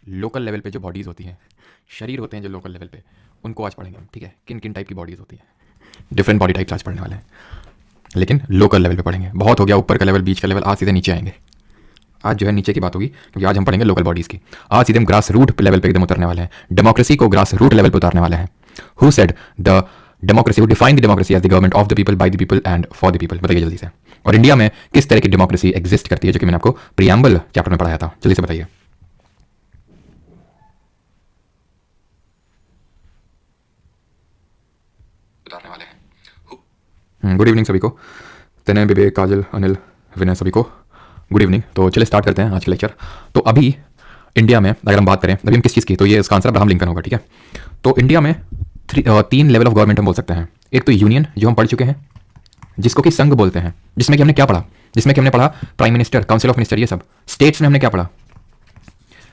Local level पे जो bodies होती हैं, शरीर होते हैं जो लोकल लेवल पे, उनको आज पढ़ेंगे हम, ठीक है। किन किन टाइप की बॉडीज़ होती हैं, डिफरेंट बॉडी टाइप्स आज पढ़ने वाले हैं, लेकिन लोकल लेवल पे पढ़ेंगे। बहुत हो गया ऊपर का लेवल, बीच का लेवल, आज सीधे नीचे आएंगे। आज जो है नीचे की बात होगी, क्योंकि आज हम पढ़ेंगे लोकल बॉडीज़ की। आज सीधे हम ग्रास रूट लेवल पे एकदम उतरने वाले हैं, डेमोक्रेसी को ग्रास रूट लेवल पे उतारने वाले हैं। Who said the democracy, who define the democracy as the government of the people, by the people and for the people? बताइए जल्दी से। और इंडिया में किस तरह की डेमोक्रेसी एग्जिस्ट करती है, जो कि मैंने आपको प्रियम्बल चैप्टर में पढ़ाया था, जल्दी से बताइए। उतारने वाले हैं। गुड इवनिंग सभी को, तने, विवेक, काजल, अनिल, विनय, सभी को गुड इवनिंग। तो चलिए स्टार्ट करते हैं आज का लेक्चर। तो अभी इंडिया में अगर हम बात करें, अभी हम किस चीज़ की, तो ये इसका आंसर अब्राहम लिंकन होगा, ठीक है। तो इंडिया में तीन लेवल ऑफ गवर्नमेंट हम बोल सकते हैं। एक तो यूनियन, जो हम पढ़ चुके हैं, जिसको कि संघ बोलते हैं, जिसमें कि हमने क्या पढ़ा, जिसमें कि हमने पढ़ा prime minister, council of minister, ये सब। स्टेट्स में हमने क्या पढ़ा,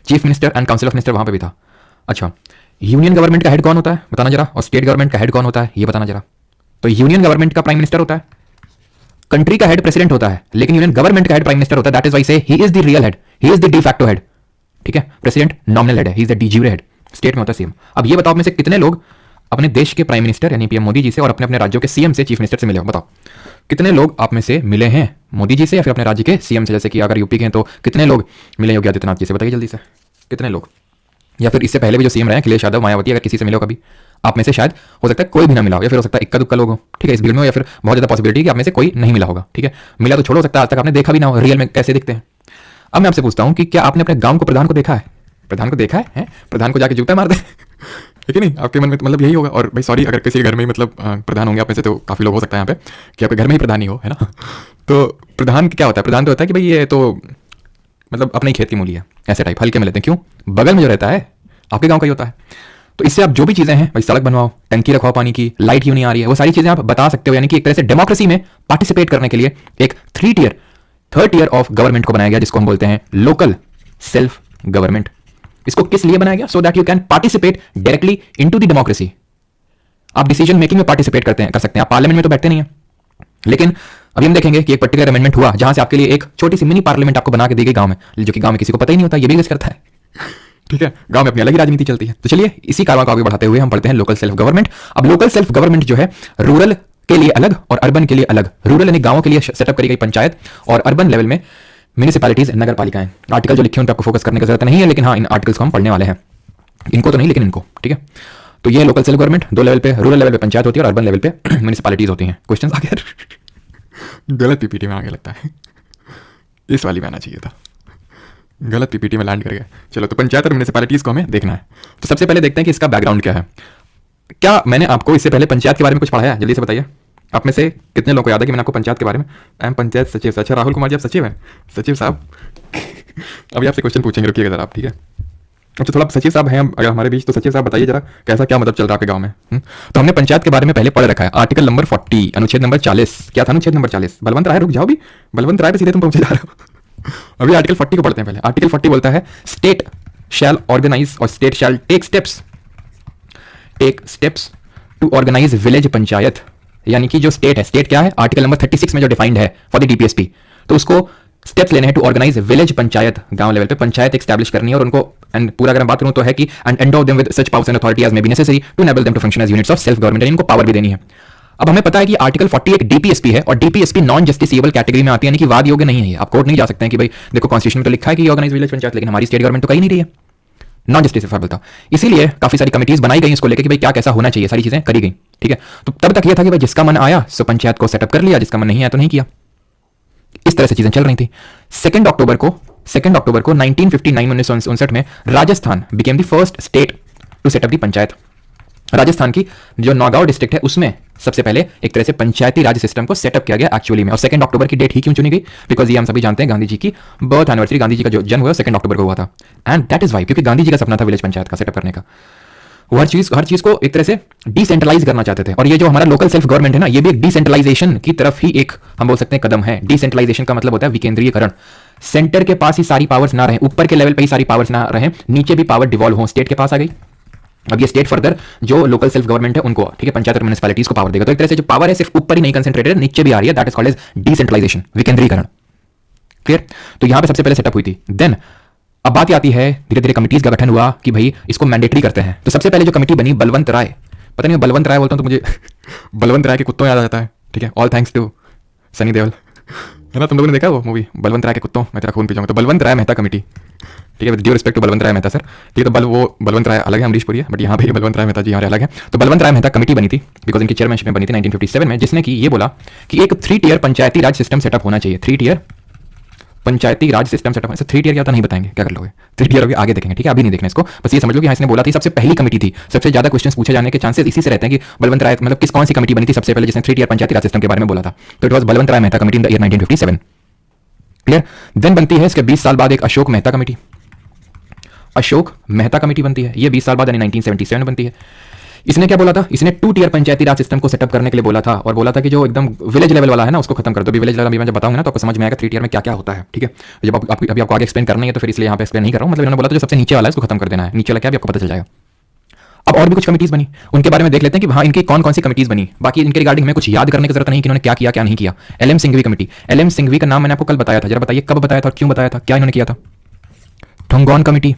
chief minister and council of minister, वहां पे भी था। अच्छा, यूनियन गवर्नमेंट का हेड कौन होता है बताना जरा, और स्टेट गवर्नमेंट का हेड कौन होता है ये बताना जरा। तो यूनियन गवर्नमेंट का प्राइम मिनिस्टर होता है, कंट्री का हेड प्रेसिडेंट होता है, लेकिन यूनियन गवर्नमेंट का हेड प्राइम मिनिस्टर होता है। दैट इज वाई से he is the real head, he is the de facto head, ठीक है। प्रेसिडेंट नॉमिनल हेड है, he is the de jure head. State में होता है सीएम। अब ये बताओ में से कितने लोग अपने देश के प्राइम मिनिस्टर यानी पीएम मोदी जी से और अपने अपने राज्यों के सीएम से, चीफ मिनिस्टर से मिले हो? बताओ कितने लोग आप में से मिले हैं मोदी जी से या फिर अपने राज्य के सीएम से? जैसे कि अगर यूपी के हैं तो कितने लोग मिले योगी आदित्यनाथ जी से? बताइए जल्दी से, कितने लोग? या फिर इससे पहले भी जो सीएम रहे, अखिलेश यादव, मायावती, अगर किसी से मिले हो कभी आप में से? शायद हो सकता है कोई भी ना मिला हो, या फिर हो सकता है इक्का दुक्का लोग हो, ठीक है, इस भीड़ में हो, या फिर बहुत ज़्यादा पॉसिबिलिटी कि आप में से कोई नहीं मिला होगा, ठीक है। मिला तो छोड़ो, सकता है आज तक आपने देखा भी ना हो रियल में कैसे दिखते हैं। अब मैं आपसे पूछता हूँ कि क्या आपने अपने गाँव को, प्रधान को देखा है? प्रधान को देखा है? प्रधान को जाके जूता मार दे ठीक है नहीं? आपके मन में मतलब यही होगा। और भाई सॉरी, अगर किसी घर में ही मतलब प्रधान होंगे आप में से, तो काफ़ी लोग हो सकता है यहाँ पे कि आपके घर में ही प्रधान ही हो, है ना। तो प्रधान क्या होता है? प्रधान तो होता है कि भाई ये तो मतलब अपने ही खेत की मूली है, ऐसे टाइप, हल्के में लेते हैं। क्यों? बगल में जो रहता है आपके गांव का ही होता है। तो इससे आप जो भी चीजें हैं, भाई सड़क बनवाओ, टंकी रखवाओ पानी की, लाइट क्यों नहीं आ रही है, वो सारी चीजें आप बता सकते हो। यानी कि एक तरह से डेमोक्रेसी में पार्टिसिपेट करने के लिए एक थर्ड टियर ऑफ गवर्नमेंट को बनाया गया, जिसको हम बोलते हैं लोकल सेल्फ गवर्नमेंट। इसको किस लिए बनाया गया? So that you can participate directly into the democracy. आप डिसीजन मेकिंग में पार्टिसिपेट कर सकते हैं। आप पार्लियामेंट में तो बैठते नहीं है, लेकिन अभी हम देखेंगे कि एक पर्टिकुलर अमेंडमेंट हुआ जहां से आपके लिए एक छोटी सी मिनी पार्लियामेंट आपको बना के दी गई गांव में, जो कि गांव में किसी को पता ही नहीं होता, ये भी एग्जिस्ट करता है, ठीक है। गांव में अपनी अलग ही राजनीति चलती है। तो चलिए इसी कारवां को आगे बढ़ाते हुए हम पढ़ते हैं लोकल सेल्फ गवर्नमेंट। अब लोकल सेल्फ गवर्नमेंट जो है, रूरल के लिए अलग और अर्बन के लिए अलग। रूरल यानी गांवों के लिए सेटअप करी गई पंचायत, और अर्बन लेवल में म्यूनिसिपैलिटीज, नगर पालिकाएं। आर्टिकल जो लिखे उन पर आपको फोकस करने की जरूरत नहीं है, लेकिन हाँ, इन आर्टिकल्स को हम पढ़ने वाले हैं, इनको तो नहीं लेकिन इनको, ठीक है। तो ये लोकल सेल्फ गवर्नमेंट, दो लेवल पे, रूरल लेवल पे पंचायत होती है और अर्बन लेवल पे म्यूनिसिपैलिटीज होती हैं। क्वेश्चन आ गया गलत पीपीटी में आगे लगता है, इस वाली में आना चाहिए था, गलत पीपीटी में लैंड कर गया। चलो, तो पंचायत और म्यूनिसिपैलिटीज को हमें देखना है। तो सबसे पहले देखते हैं कि इसका बैकग्राउंड क्या है। क्या मैंने आपको इससे पहले पंचायत के बारे में कुछ पढ़ाया है? जल्दी से बताइए। आप में से कितने लोगों को याद है कि मैंने आपको पंचायत के बारे में, आई एम पंचायत सचिव। अच्छा, राहुल कुमार जी आप सचिव हैं? सचिव साहब अभी आपसे क्वेश्चन पूछेंगे, रुकिएगा जरा आप, ठीक है। अच्छा, थोड़ा सचिव साहब हैं अगर हमारे बीच, तो सचिव साहब बताइए जरा कैसा क्या मतलब चल रहा है आपके गांव में। तो हमने पंचायत के बारे में पहले पढ़ रखा है, आर्टिकल नंबर 40, अनुच्छेद नंबर 40। क्या था अनुच्छेद नंबर 40? बलवंत राय, रुक जाओ भी, बलवंत राय पे सीधे तुम पहुंचे जा रहे हो अभी आर्टिकल 40 को पढ़ते हैं पहले। आर्टिकल 40 बोलता है स्टेट शैल ऑर्गेनाइज और state shall take steps to organise village panchayat. यानी कि जो स्टेट है, स्टेट क्या है? आर्टिकल नंबर 36 में जो डिफाइंड है फॉर द डीपीएसपी, तो उसको स्टेप्स लेने हैं टू ऑर्गेनाइज विलेज पंचायत। गांव लेवल पे पंचायत एस्टैब्लिश करनी है, और उनको, एंड पूरा अगर मैं बात करूं तो है कि and endow them with such powers and authority as may be necessary to enable them to function as units of self government. इनको पावर भी देनी है। अब हमें पता है कि आर्टिकल 40 एक डीपीएसपी है, और डीपीएसपी नॉन जस्टिसेबल कैटेगरी में आती है, यानी कि वाद योग्य नहीं है। आप कोर्ट नहीं जा सकते हैं कि भाई देखो कॉन्स्टिट्यूशन में तो लिखा है कि ऑर्गेनाइज विलेज पंचायत, लेकिन हमारी स्टेट गवर्नमेंट तो कही नहीं रही है, नॉन जस्टिफाइबल था। इसीलिए काफी सारी कमिटीज बनाई गई इसको लेकर कि भाई क्या कैसा होना चाहिए, सारी चीजें करी गई, ठीक है। तो तब तक यह था कि भाई जिसका मन आया सो पंचायत को सेटअप कर लिया, जिसका मन नहीं आया तो नहीं किया। इस तरह से चीजें चल रही थी। 2 अक्टूबर को 1959 में Rajasthan became the first state to set up the panchayat. Rajasthan की जो नौगांव डिस्ट्रिक्ट है, उसमें सबसे पहले एक तरह से पंचायती राज सिस्टम को सेटअप किया गया एक्चुअली में। और 2 अक्टूबर की डेट ही क्यों चुनी गई? बिकॉज ये हम सभी जानते हैं गांधी जी की बर्थ एनिवर्सरी, गांधी जी का जो जन्म हुआ 2 अक्टूबर को हुआ था, एंड दैट इज वाई, क्योंकि गांधी जी का सपना था विलेज पंचायत का सेटअप करने का। वो हर चीज को एक तरह से डिसेंट्रलाइज करना चाहते थे। और ये जो हमारा लोकल सेल्फ गवर्नमेंट है ना, ये भी एक डिसेंट्रलाइजेशन की तरफ ही एक हम बोल सकते हैं कदम है। डिसेंट्रलाइजेशन का मतलब होता है विकेंद्रीयकरण। सेंटर के पास ही सारी पावर्स ना रहे, ऊपर के लेवल पे ही सारी पावर्स ना रहे, नीचे भी पावर डिवॉल्व हो, स्टेट के पास आ गई। अब ये स्टेट फर्दर जो लोकल सेल्फ गवर्नमेंट है उनको, ठीक है, पंचायत और म्युनिसिपैलिटीज को पावर देगा। तो एक तरह से जो पावर है सिर्फ ऊपर ही नहीं कंसेंट्रेटेड, नीचे भी आ रही है। That is called as decentralisation, विकेंद्रीकरण। क्लियर? तो यहां पे सबसे पहले सेटअप हुई थी। देन अब बात आती है धीरे धीरे कमिटीज का गठन हुआ कि भाई इसको मैंडेटरी करते हैं। तो सबसे पहले जो कमिटी बनी बलवंत राय, पता नहीं बलवंत राय बोलता हूँ तो मुझे बलवंत राय के कुत्तों याद आ जाता है। ठीक है, all thanks to Sunny Deol, है ना, तुम लोगों ने देखा वो मूवी बलवंत राय के कुत्तों, मैं तेरा खून पी जाऊंगा। तो बलवंत राय मेहता कमेटी, ठीक है, with due respect to Balwant Rai Mehta sir, ठीक है, तो वो बलवंत राय अलग है, अमरीश पुरी है, बट यहाँ पे बलवंत राय मेहता जी यहाँ अलग है। तो बलवंत राय मेहता कमेटी बनी थी बिकॉज इनकी चेयरमैनशिप में बनी थी 1957 में, जिसने कि ये बोला कि एक 3 टियर पंचायती राज सिस्टम सेटअप होना चाहिए। 3 टियर पंचायती राज सिस्टम सेटअप। 3 टियर क्या होता नहीं बताएंगे, क्या कर लोगे 3 टियर अभी आगे देखेंगे, ठीक है, अभी नहीं देखना इसको, बस ये समझ लो कि इसने बोला थी सबसे पहली कमेटी थी। सबसे ज्यादा क्वेश्चंस पूछे जाने के चांसेस इसी से रहते हैं कि बलवंत राय मतलब किस कौन सी कमेटी बनी थी सबसे पहले जिसने 3 टियर पंचायती राज सिस्टम के बारे में बोला था। तो it was Balwant Rai Mehta committee in the year 1957। क्लियर। देन बनती है इसके 20 साल बाद एक अशोक मेहता कमेटी। अशोक मेहता कमेटी बनती है, ये 20 साल बाद यानी 1977 में बनती है। इसने क्या बोला था, इसने 2 टियर पंचायती राज सिस्टम को सेटअप करने के लिए बोला था और बोला था कि जो एकदम विलेज लेवल वाला है ना उसको खत्म कर दो। विलेज लेवल मैं जब बताऊंगा ना तो आपको समझ में आएगा 3 टियर में क्या क्या होता है। ठीक है, जब अभी आपको आगे एक्सप्लेन करना है तो फिर इसलिए यहाँ पे एक्सप्लेन नहीं कर रहा हूँ। मतलब इन्होंने बोला था जो सबसे नीचे वाला है उसको खत्म कर देना है, नीचे वाला क्या भी आपको पता चल जाएगा। अब और भी कुछ कमिटीज बनी, उनके बारे में देख लेते हैं कि हाँ इनकी कौन कौन सी कमिटीज बनी। बाकी इनके रिगार्डिंग हमें कुछ याद करने की जरूरत नहीं कि इन्होंने क्या किया क्या नहीं किया। LM Singhvi committee, LM Singhvi का नाम मैंने आपको कल बताया था, जरा बताइए कब बताया था और क्यों बताया था, क्या इन्होंने किया था। ठंगोन कमेटी,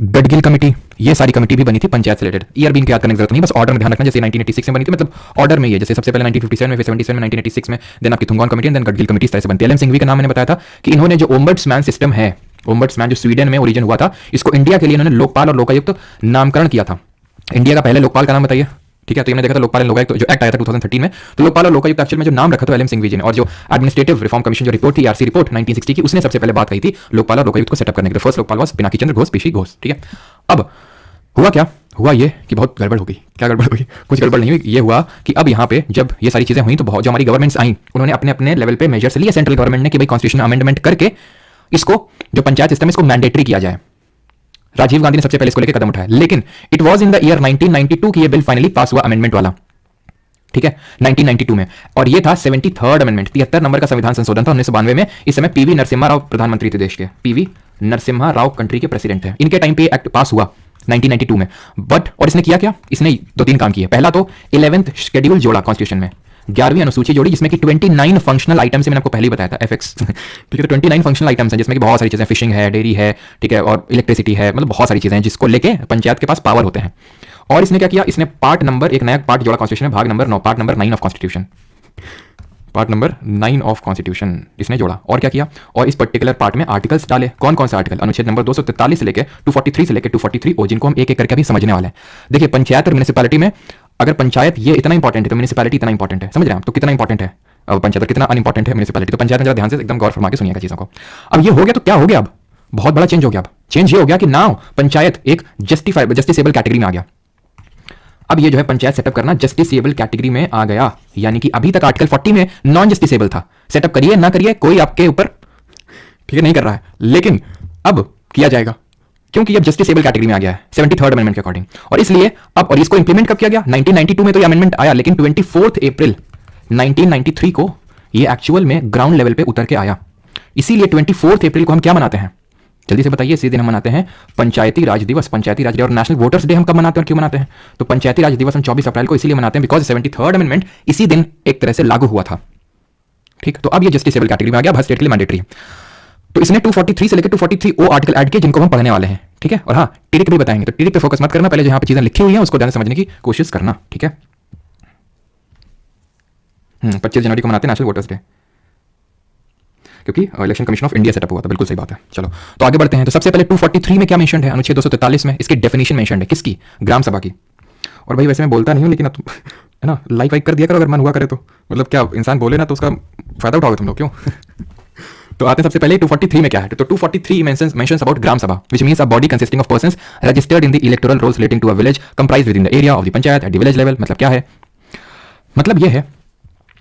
गडगिल कमेटी, ये सारी कमेटी भी बनी थी पंचायत से रिलेटेड। ईयर भी इनके याद करने की जरूरत नहीं, बस ऑर्डर में ध्यान रखना। जैसे 1986 में बनी थी, मतलब ऑर्डर में ही है, जैसे सबसे पहले 1957 में, फिर 77 में, 1986 में, देन आपकी ठुंगोन कमेटी, देन गडगिल कमेटी, इस तरह से बनती है। एलएम सिंघवी का नाम मैंने बताया था कि इन्होंने जो ओम्बड्समैन सिस्टम है, ओम्बड्समैन जो स्वीडन में ओरिजिन हुआ था, इसको इंडिया के लिए इन्होंने लोकपाल और लोकायुक्त नामकरण किया था। इंडिया का पहले लोकपाल का नाम बताइए। ठीक है, तो हमने देखा था लोकपाल और लोकायुक्त जो एक्ट आया था 2013 में, तो लोकपाल और लोकायुक्त एक्चुअल में जो नाम रखा था एलएम सिंघवी जी ने, और जो एडमिनिस्ट्रेटिव रिफॉर्म कमीशन जो रिपोर्ट थी आरसी रिपोर्ट 1960 की, उसने सबसे पहले बात कही थी लोकपाल और लोकायुक्त को सेटअप करने के लिए। First Lokpal was Pinaki Chandra Ghosh, PC Ghosh. ठीक है, अब हुआ क्या, हुआ ये कि बहुत गड़बड़ हो गई। क्या गड़बड़ हुई, कुछ गड़बड़ नहीं हुई। ये हुआ कि अब यहाँ पे जब ये सारी चीजें हुई तो बहुत जो हमारी गवर्नमेंट्स आई उन्होंने अपने अपने लेवल पे मेजर्स लिए सेंट्रल गवर्नमेंट ने कि भाई कॉन्स्टिट्यूशन अमेंडमेंट करके इसको जो पंचायत सिस्टम है इसको मैंडेटरी किया जाए। राजीव गांधी ने सबसे पहले इसको लेकर कदम उठाया, लेकिन it was in the year 1992 कि ये बिल फाइनली पास हुआ अमेंडमेंट वाला। ठीक है, 1992 में, और ये था 73rd अमेंडमेंट, 73 नंबर का संविधान संशोधन था 1992 में। इस समय पीवी नरसिम्हा राव प्रधानमंत्री थे देश के, पीवी नरसिम्हा राव कंट्री के प्रेसिडेंट थे। इनके टाइम पे एक्ट पास हुआ 1992 में, बट और इसने किया क्या, इसने 2-3 काम किए। पहला तो 11th शेड्यूल जोड़ा कॉन्स्टिट्यूशन में, 11वीं अनुसूची जोड़ी, जिसमें कि 29 फंक्शनल आइटम्स मैंने आपको पहले ही बताया था, एफएक्स। ठीक है, तो 29 फंक्शनल आइटम्स हैं जिसमें कि बहुत सारी चीजें, फिशिंग है, डेयरी है, ठीक है, और इलेक्ट्रिसिटी है, मतलब बहुत सारी चीजें हैं जिसको लेके पंचायत के पास पावर होते हैं। और इसने क्या किया, इसने पार्ट नंबर, एक नया पार्ट जोड़ा कॉन्स्टिट्यूशन में, भाग number 9, part number 9 of constitution, part number 9 of constitution इसने जोड़ा। और क्या किया, और इस पर्टिकुलर पार्ट में आर्टिकल्स डाले। कौन कौन से आर्टिकल, अनुच्छेद नंबर 243 से लेकर 243 से लेकर 243 ओ, जिनको हम एक एक करके भी समझने वाले हैं। देखिए, पंचायत और म्युनिसिपैलिटी में अगर पंचायत ये इतना इंपॉर्टेंट है तो म्युनिसिपैलिटी इतना इंपॉर्टेंट है, समझ रहे हैं आप, तो कितना इंपॉर्टेंट है अब पंचायत, कितना अनइंपॉर्टेंट है म्युनिसिपैलिटी। तो पंचायत में जरा ध्यान से एकदम गौर फरमा के सुनिएगा चीजों को। अब ये हो गया तो क्या हो गया, अब बहुत बड़ा चेंज हो गया। अब चेंज ये हो गया कि नाउ पंचायत एक जस्टिसेबल कैटेगरी में आ गया। अब ये जो है पंचायत सेटअप करना जस्टिसेबल कैटेगरी में आ गया, यानी कि अभी तक आर्टिकल 40 में नॉन जस्टिसेबल था। सेटअप करिए ना करिए कोई आपके ऊपर, ठीक है, नहीं कर रहा है, लेकिन अब किया जाएगा क्योंकि अब जस्टिसेबल कैटेगरी में आ गया है 73rd अमेंडमेंट के अकॉर्डिंग। और इसलिए अब, और इसको इंप्लीमेंट कब किया गया, 1992 में तो ये अमेंडमेंट आया, लेकिन 24 अप्रैल 1993 को ये एक्चुअल में ग्राउंड लेवल पे उतर के आया। इसीलिए 24 अप्रैल को हम क्या मनाते हैं, जल्दी से बताइए। इसी दिन हम मनाते हैं पंचायती राज दिवस। पंचायती राज डे और नेशनल वोटर्स डे हम कब मनाते हैं और क्यों मनाते हैं, तो पंचायती राज दिवस हम 24 अप्रैल को इसीलिए मनाते हैं बिकॉज 73rd अमेंडमेंट इसी दिन एक तरह से लागू हुआ था। ठीक, तो अब ये जस्टिसेबल कैटेगरी में आ गया, हर स्टेट के लिए मैंडेटरी। तो इसने 243 से लेकर 243 ओ आर्टिकल ऐड किए जिनको हम पढ़ने वाले हैं। ठीक है, और हाँ टिरिक भी बताएंगे, तो टिरिक पे फोकस मत करना, पहले जहां पे चीजें लिखी हुई हैं उसको ध्यान से समझने की कोशिश करना। ठीक है, 25 जनवरी को मनाते हैं नेशनल वोटर्स डे, क्योंकि election commission of India setup हुआ था। बिल्कुल सही बात है। चलो तो आगे बढ़ते हैं। तो सबसे पहले 243 में क्या मेंशन है, अनुच्छेद 243 में इसकी डेफिनेशन मेंशन है, किसकी, ग्राम सभा की। और भाई वैसे मैं बोलता नहीं हूं, लेकिन अब है ना, लाइक वाइक कर दिया करो अगर मन हुआ करे तो, मतलब क्या इंसान बोले ना तो उसका फायदा उठाओगे तुम लोग, क्यों। तो आते हैं सबसे पहले 243 में क्या है। तो 243 mentions about Gram Sabha, which means a body consisting of persons registered in the electoral rolls relating to a village comprised within the area of the panchayat at the village level. मतलब क्या है, मतलब यह है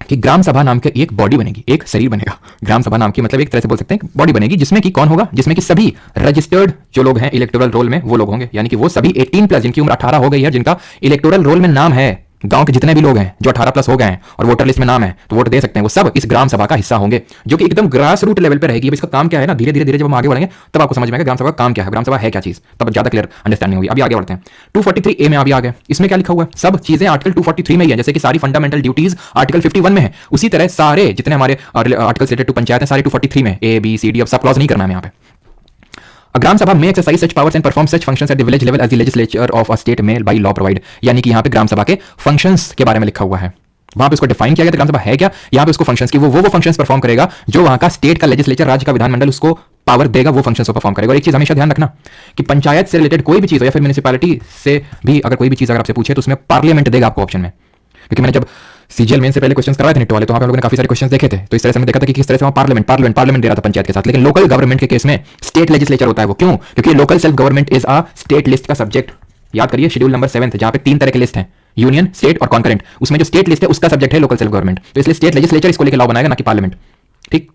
कि ग्राम सभा नाम की एक बॉडी बनेगी, एक शरीर बनेगा। ग्राम सभा नाम की मतलब एक तरह से बोल सकते हैं बॉडी बनेगी, जिसमें कि कौन होगा, जिसमें कि सभी रजिस्टर्ड जो लोग हैं इलेक्टोरल रोल में वो लोग होंगे, यानी कि वो सभी 18+ जिनकी उम्र 18 हो गई है, जिनका इलेक्टोरल रोल में नाम है, गांव के जितने भी लोग हैं जो 18+ हो गए हैं और वोटर लिस्ट में नाम है तो वोट दे सकते हैं, वो सब इस ग्राम सभा का हिस्सा होंगे, जो कि एकदम ग्रास रूट लेवल पे रहेगी। अब इसका काम क्या है ना, धीरे धीरे जब हम आगे बढ़ेंगे तब आपको समझ में आएगा ग्राम सभा का काम क्या है, ग्राम सभा है क्या चीज, तब ज्यादा क्लियर अंडरस्टैंडिंग होगी। अभी आगे बढ़ते हैं 243 ए में अभी आ गए। इसमें क्या लिखा हुआ है, सब चीजें आर्टिकल 243 में ही है, जैसे कि सारी फंडामेंटल ड्यूटीज आर्टिकल 51 में है, उसी तरह सारे जितने हमारे आर्टिकल रिलेटेड टू पंचायत है सारे 243 में, ए बी सी डी। अब सब क्लॉज नहीं करना है यहाँ पे, ग्राम सभा में exercise such powers and perform such functions at the village level as the legislature of a state may by law provide. यानी कि यहाँ पे ग्राम सभा के फंक्शंस के बारे में लिखा हुआ है, वहां पे उसको डिफाइन किया गया ग्राम सभा है क्या, यहाँ पे उसको फंक्शंस की वो फंक्शंस परफॉर्म करेगा जो वहां का स्टेट का लेजिस्लेचर, राज्य का विधानमंडल उसको पावर देगा, वो फंक्शंस को परफॉर्म करेगा। और एक चीज हमेशा ध्यान रखना कि पंचायत से रिलेटेड कोई भी चीज हो या फिर म्यूनिसिपैलिटी से भी अगर कोई भी चीज अगर आपसे पूछे तो उसमें पार्लियामेंट देगा आपको ऑप्शन में। क्योंकि मैंने जब सीजीएल मेन से पहले क्वेश्चंस करवाए थे नेट वाले, तो वहां पे हम लोगों ने काफी सारे क्वेश्चंस देखे थे, तो इस तरह से हमने देखा था कि किस तरह से वहां पार्लियामेंट दे रहा था पंचायत के साथ। लेकिन लोकल गवर्नमेंट के केस में स्टेट लेजिस्लेचर होता है वो, क्यों? क्योंकि local self government is a state list का सब्जेक्ट। याद करिए शेड्यूल नंबर 7 जहां पे 3 तरह के लिस्ट हैं, यूनियन, स्टेट और कॉन्करेंट, उसमें जो स्टेट लिस्ट है उसका सब्जेक्ट है लोकल सेल्फ गवर्नमेंट। तो इसलिए स्टेट लेजिस्लेचर इसको लेकर लॉ बनाएगा, ना कि पार्लियामेंट। ठीक,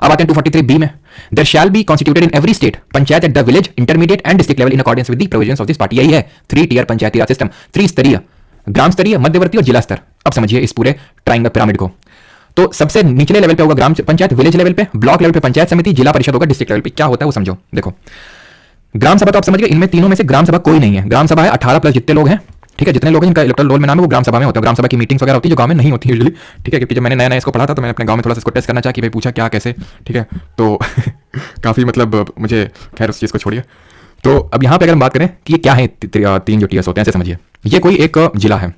अब आते हैं 243 बी में। There shall be constituted in every state panchayat at the village, intermediate and district level in accordance with the provisions of this part. यही है 3 टियर पंचायती राज सिस्टम, त्रिस्तरीय, ग्राम स्तरीय, मध्यवर्ती और जिला स्तर। अब समझिए इस पूरे ट्रायंगल पिरामिड को। तो सबसे निचले लेवल पे होगा ग्राम पंचायत, विलेज लेवल पे, ब्लॉक लेवल पे पंचायत समिति, जिला परिषद होगा, डिस्ट्रिक्ट लेवल पे क्या होता है वो समझो। देखो ग्राम सभा तो आप समझ गए, इनमें तीनों में से ग्राम सभा कोई नहीं है। ग्राम सभा है 18 प्लस जितने लोग हैं, ठीक है, जितने लोग हैं जिनका इलेक्टोरल रोल में नाम है वो ग्राम सभा में होता है। ग्राम सभा की मीटिंग्स वगैरह होती है जो गांव में नहीं होती यूजुअली, ठीक है, क्योंकि जब मैंने नया इसको पढ़ा था तो मैंने अपने गांव में थोड़ा सा इसको टेस्ट करना चाहा कि भाई पूछा क्या कैसे, ठीक है, तो काफी मतलब मुझे खैर उस चीज को छोड़िए। तो अब यहाँ पे अगर हम बात करें कि ये क्या है 3 जो टीएस होते हैं, ऐसे समझिए ये कोई एक जिला है,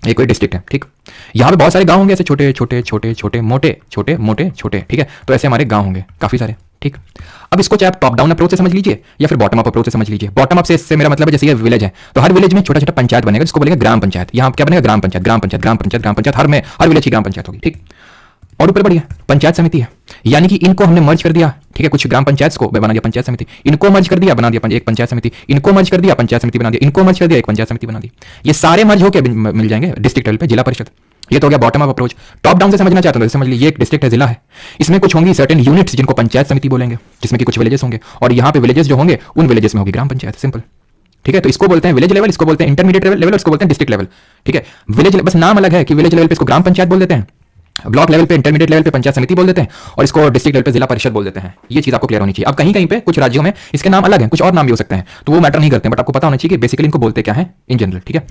ये कोई डिस्ट्रिक्ट है, ठीक। यहाँ पे बहुत सारे गांव होंगे ऐसे छोटे छोटे छोटे छोटे मोटे छोटे मोटे छोटे, ठीक है, तो ऐसे हमारे गांव होंगे काफी सारे, ठीक। अब इसको चाहे आप टॉप डाउन अप्रोच से समझ लीजिए या फिर बॉटम अप अप्रोच से समझ लीजिए। बॉटम अप से इससे मेरा मतलब है जैसे ये विलेज है तो हर विलेज में छोटा छोटा पंचायत बनेगा जिसको बोलेंगे ग्राम पंचायत। यहाँ क्या बनेगा? ग्राम पंचायत, ग्राम पंचायत, ग्राम पंचायत, ग्राम पंचायत, हर विलेज की ग्राम पंचायत होगी, ठीक। और ऊपर बढ़िया पंचायत समिति है, यानी कि इनको हमने मर्ज कर दिया, ठीक है, कुछ ग्राम पंचायत को बना दिया पंचायत समिति, इनको मर्ज कर दिया बना दिया एक पंचायत समिति, इनको मर्ज कर दिया पंचायत समिति बना दिया, इनको मर्ज कर दिया एक पंचायत समिति बना दी। ये सारे मर्ज होकर मिल जाएंगे डिस्ट्रिक्ट लेवल पे जिला परिषद। ये तो हो गया bottom up approach. Top down से समझना चाहते हो समझ लीजिए ये एक डिस्ट्रिक्ट है, जिला है, इसमें कुछ होंगी सर्टेन यूनिट्स जिनको पंचायत समिति बोलेंगे, जिसमें कि कुछ विलेजेस होंगे और यहाँ पे विलेजेस जो होंगे उन विलेजेस में होगी ग्राम पंचायत, सिंपल, ठीक है। तो इसको बोलते हैं विलेज लेवल, इसको बोलते हैं इंटरमीडिएट लेवल, इसको बोलते हैं डिस्ट्रिक्ट लेवल, ठीक है। विलेज बस नाम अलग है कि विलेज लेवल पे इसको ग्राम पंचायत बोल देते हैं, ब्लॉक लेवल पे इंटरमीडिएट लेवल पे पंचायत समिति बोल देते हैं और इसको डिस्ट्रिक्ट लेवल पे जिला परिषद बोल देते हैं। ये चीज आपको क्लियर होनी चाहिए। अब कहीं कहीं पे कुछ राज्यों में इसके नाम अलग हैं, कुछ और नाम भी हो सकते हैं, तो वो मैटर नहीं करते, बट आपको पता होना चाहिए कि बेसिकली इनको बोलते क्या है इन जनरल, ठीक है।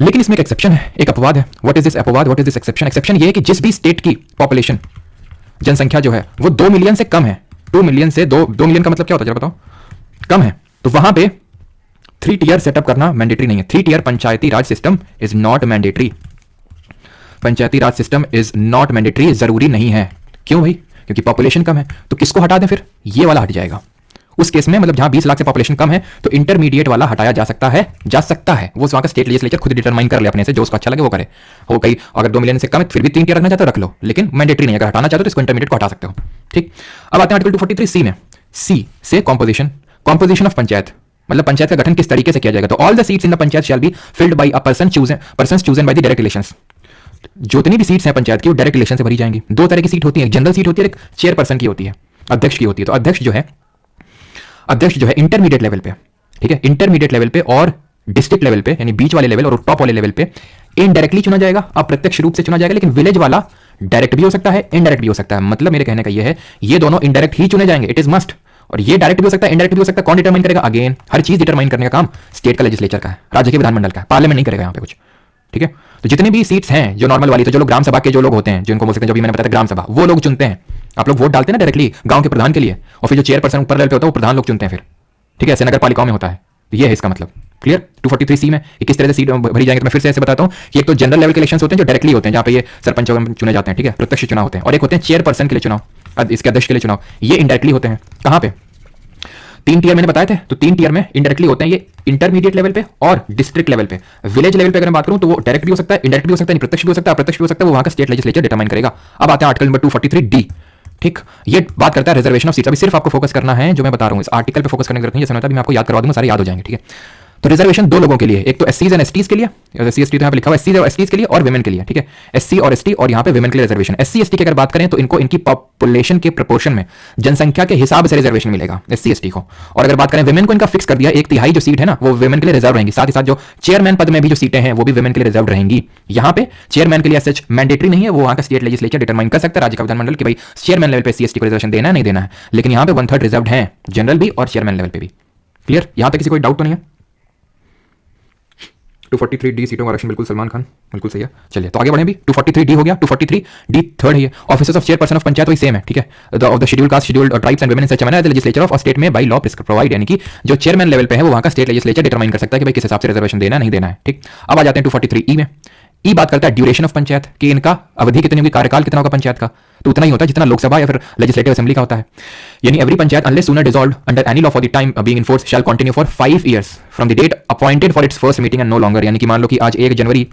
लेकिन इसमें एक एक्सेप्शन है, एक अपवाद है। व्हाट इज दिस अपवाद, what is this exception? Exception ये है कि जिस भी स्टेट की पॉपुलेशन, जनसंख्या जो है वो 2 मिलियन से कम है, 2 मिलियन से 2 मिलियन का मतलब क्या होता है जरा बताओ? कम है, तो वहां पे 3 टियर सेटअप करना मैंडेटरी नहीं है। 3 tier panchayati Raj system is not mandatory. Panchayati Raj system is not mandatory, जरूरी नहीं है। क्यों भाई? क्योंकि पॉपुलेशन कम है। तो किसको हटा दें फिर? ये वाला हट जाएगा उस केस में, मतलब जहां 20 लाख से पॉपुलेशन कम है तो इंटरमीडिएट वाला हटाया जा सकता है, वो वहां का स्टेट लेजिस्लेचर खुद डिटरमाइन कर ले अपने से, जो उसको अच्छा लगे वो करे। हो कहीं अगर 2 मिलियन से कम है फिर भी 3 टियर रखना चाहते हो रख लो, लेकिन मैंडेटरी नहीं है। अगर हटाना चाहते हो तो इसको इंटरमीडिएट को हटा सकते हो, ठीक। अब आते हैं आर्टिकल 243C में। सी से कॉम्पोजिशन ऑफ पंचायत, मतलब पंचायत का गठन किस तरीके से किया जाएगा। तो all the seats in the panchayat shall be filled by a person chosen by the direct elections. जितनी भी सीट्स हैं पंचायत की वो डायरेक्ट इलेक्शन से भरी जाएंगी। 2 तरह की सीट होती है, एक जनरल सीट होती है, एक चेयरपर्सन की होती है, अध्यक्ष की होती है। तो अध्यक्ष जो है इंटरमीडिएट लेवल पे, ठीक है, इंटरमीडिएट लेवल पे और डिस्ट्रिक्ट लेवल पे, यानी बीच वाले लेवल और टॉप वाले लेवल पे इनडायरेक्टली चुना जाएगा, अप्रत्यक्ष रूप से चुना जाएगा। लेकिन विलेज वाला डायरेक्ट भी हो सकता है, इनडायरेक्ट भी हो सकता है। मतलब मेरे कहने का ये है ये दोनों इनडायरेक्ट ही चुने जाएंगे, इट इज मस्ट। और ये डायरेक्ट भी हो सकता है, इनडायरेक्ट भी हो सकता है। कौन डिटरमाइन करेगा? अगेन हर चीज डिटरमाइन करने का काम स्टेट का लेजिस्लेचर का है, राज्य के विधानमंडल का है, पार्लियामेंट नहीं करेगा यहाँ पे कुछ, ठीक है। तो जितनी भी सीट्स हैं जो नॉर्मल वाली, तो जो लोग ग्राम सभा के जो लोग होते हैं जिनको बोल सकते हैं, जो भी मैंने बताया ग्राम सभा, वो लोग चुनते हैं। आप लोग वोट डालते हैं ना डायरेक्टली गांव के प्रधान के लिए, और फिर जो चेयरपर्सन ऊपर लेवल पे होता है वो प्रधान लोग चुनते हैं फिर, ठीक है। ऐसे नगर पालिकाओं में होता है। तो ये है इसका मतलब, क्लियर। 243C में किस तरह से सीट भरी जाएंगे तो मैं फिर से ऐसे बताता हूं कि एक तो जनरल लेवल के इलेक्शन होते हैं जो डायरेक्टली होते हैं, जहां पे ये सरपंच चुने जाते हैं, ठीक है, प्रत्यक्ष चुनाव होते हैं। और एक होते हैं चेयरपर्सन के लिए चुनाव, इसके अध्यक्ष के लिए चुनाव, ये इनडायरेक्टली होते हैं। कहां पे? 3 टियर मैंने बताए थे, तो 3 टियर में इनडायरेक्टली होते हैं ये इंटरमीडिएट लेवल पे और डिस्ट्रिक्ट लेवल पे। विलेज लेवल पे अगर मैं बात करूं तो वो डायरेक्ट भी हो सकता है, इनडायरेक्ट भी हो सकता है, प्रत्यक्ष भी हो सकता है, अप्रत्यक्ष भी हो सकता है, वो वहां का स्टेट लेजिस्लेचर डिटरमाइन करेगा। अब आते हैं आर्टिकल नंबर 243D, ठीक। ये बात करता है रिजर्वेशन ऑफ सीट्स। अभी सिर्फ आपको फोकस करना है जो मैं बता रहा हूं, इस आर्टिकल पे फोकस करने की जरूरत नहीं है, जैसे मैं आपको याद करवा दूंगा, सारे याद हो जाएंगे, ठीक है। तो रिजर्वेशन 2 लोगों के लिए, एक तो एससीज एंड एसटीज के लिए, एससी एसटी तो यहां पे लिखा हुआ है, एससी और एसटीज के लिए और विमेन के लिए, ठीक है। एससी और एसटी और यहां पे विमेन के लिए रिजर्वेशन। एससी एसटी की अगर बात करें तो इनको इनकी पॉपुलेशन के प्रोपोर्शन में, जनसंख्या के हिसाब से रिजर्वेशन मिलेगा एससी एसटी को। और अगर बात करें विमेन को, इनका फिक्स कर दिया, 1/3 जो सीट है ना वो विमेन के लिए रिजर्व रहेंगी। साथ ही साथ जो चेयरमैन पद में भी जो सीटें हैं वो भी विमेन के लिए रिजर्व रहेंगी। यहां पे चेयरमैन के लिए सच मैंडेटरी नहीं है, वो वहां का स्टेट लेजिस्लेचर डिटरमाइन कर सकता है, राज्य का विधानमंडल, कि भाई चेयरमैन लेवल पे एससी एसटी को रिजर्वेशन देना है नहीं देना है। लेकिन यहां पे 1/3 रिजर्व है, जनरल भी और चेयरमैन लेवल पे भी। क्लियर? यहां तक किसी कोई डाउट तो नहीं है? 243D सीटों का आरक्षण बिल्कुल सलमान खान, बिल्कुल सही है। चलिए तो आगे बढ़े भी। 243D हो गया, 243D थर्ड है ये। Officers of chairperson of panchayat वही सेम है, ठीक है। Of the schedule caste, scheduled tribes and women in such manner the legislature of state may by law provide, यानी कि जो चेयरमैन लेवल पे है वो वहां का स्टेट लेजिस्लेचर डिटरमाइन कर सकता है कि भाई किस हिसाब से रिजर्वेशन देना नहीं देना है, ठीक। अब आ जाते हैं 243E में। ई बात करता है ड्यूरेशन ऑफ पंचायत कि इनका अवधि कितनी होगी, कार्यकाल कितना होगा पंचायत का, तो उतना ही होता है जितना लोकसभा या फिर लेजिस्लेटिव असेंबली का होता है। यानी every panchayat unless sooner dissolved under any law for the time being in force shall continue for 5 years from the date appointed for its first meeting and no longer. यानी कि मान लो कि आज 1 जनवरी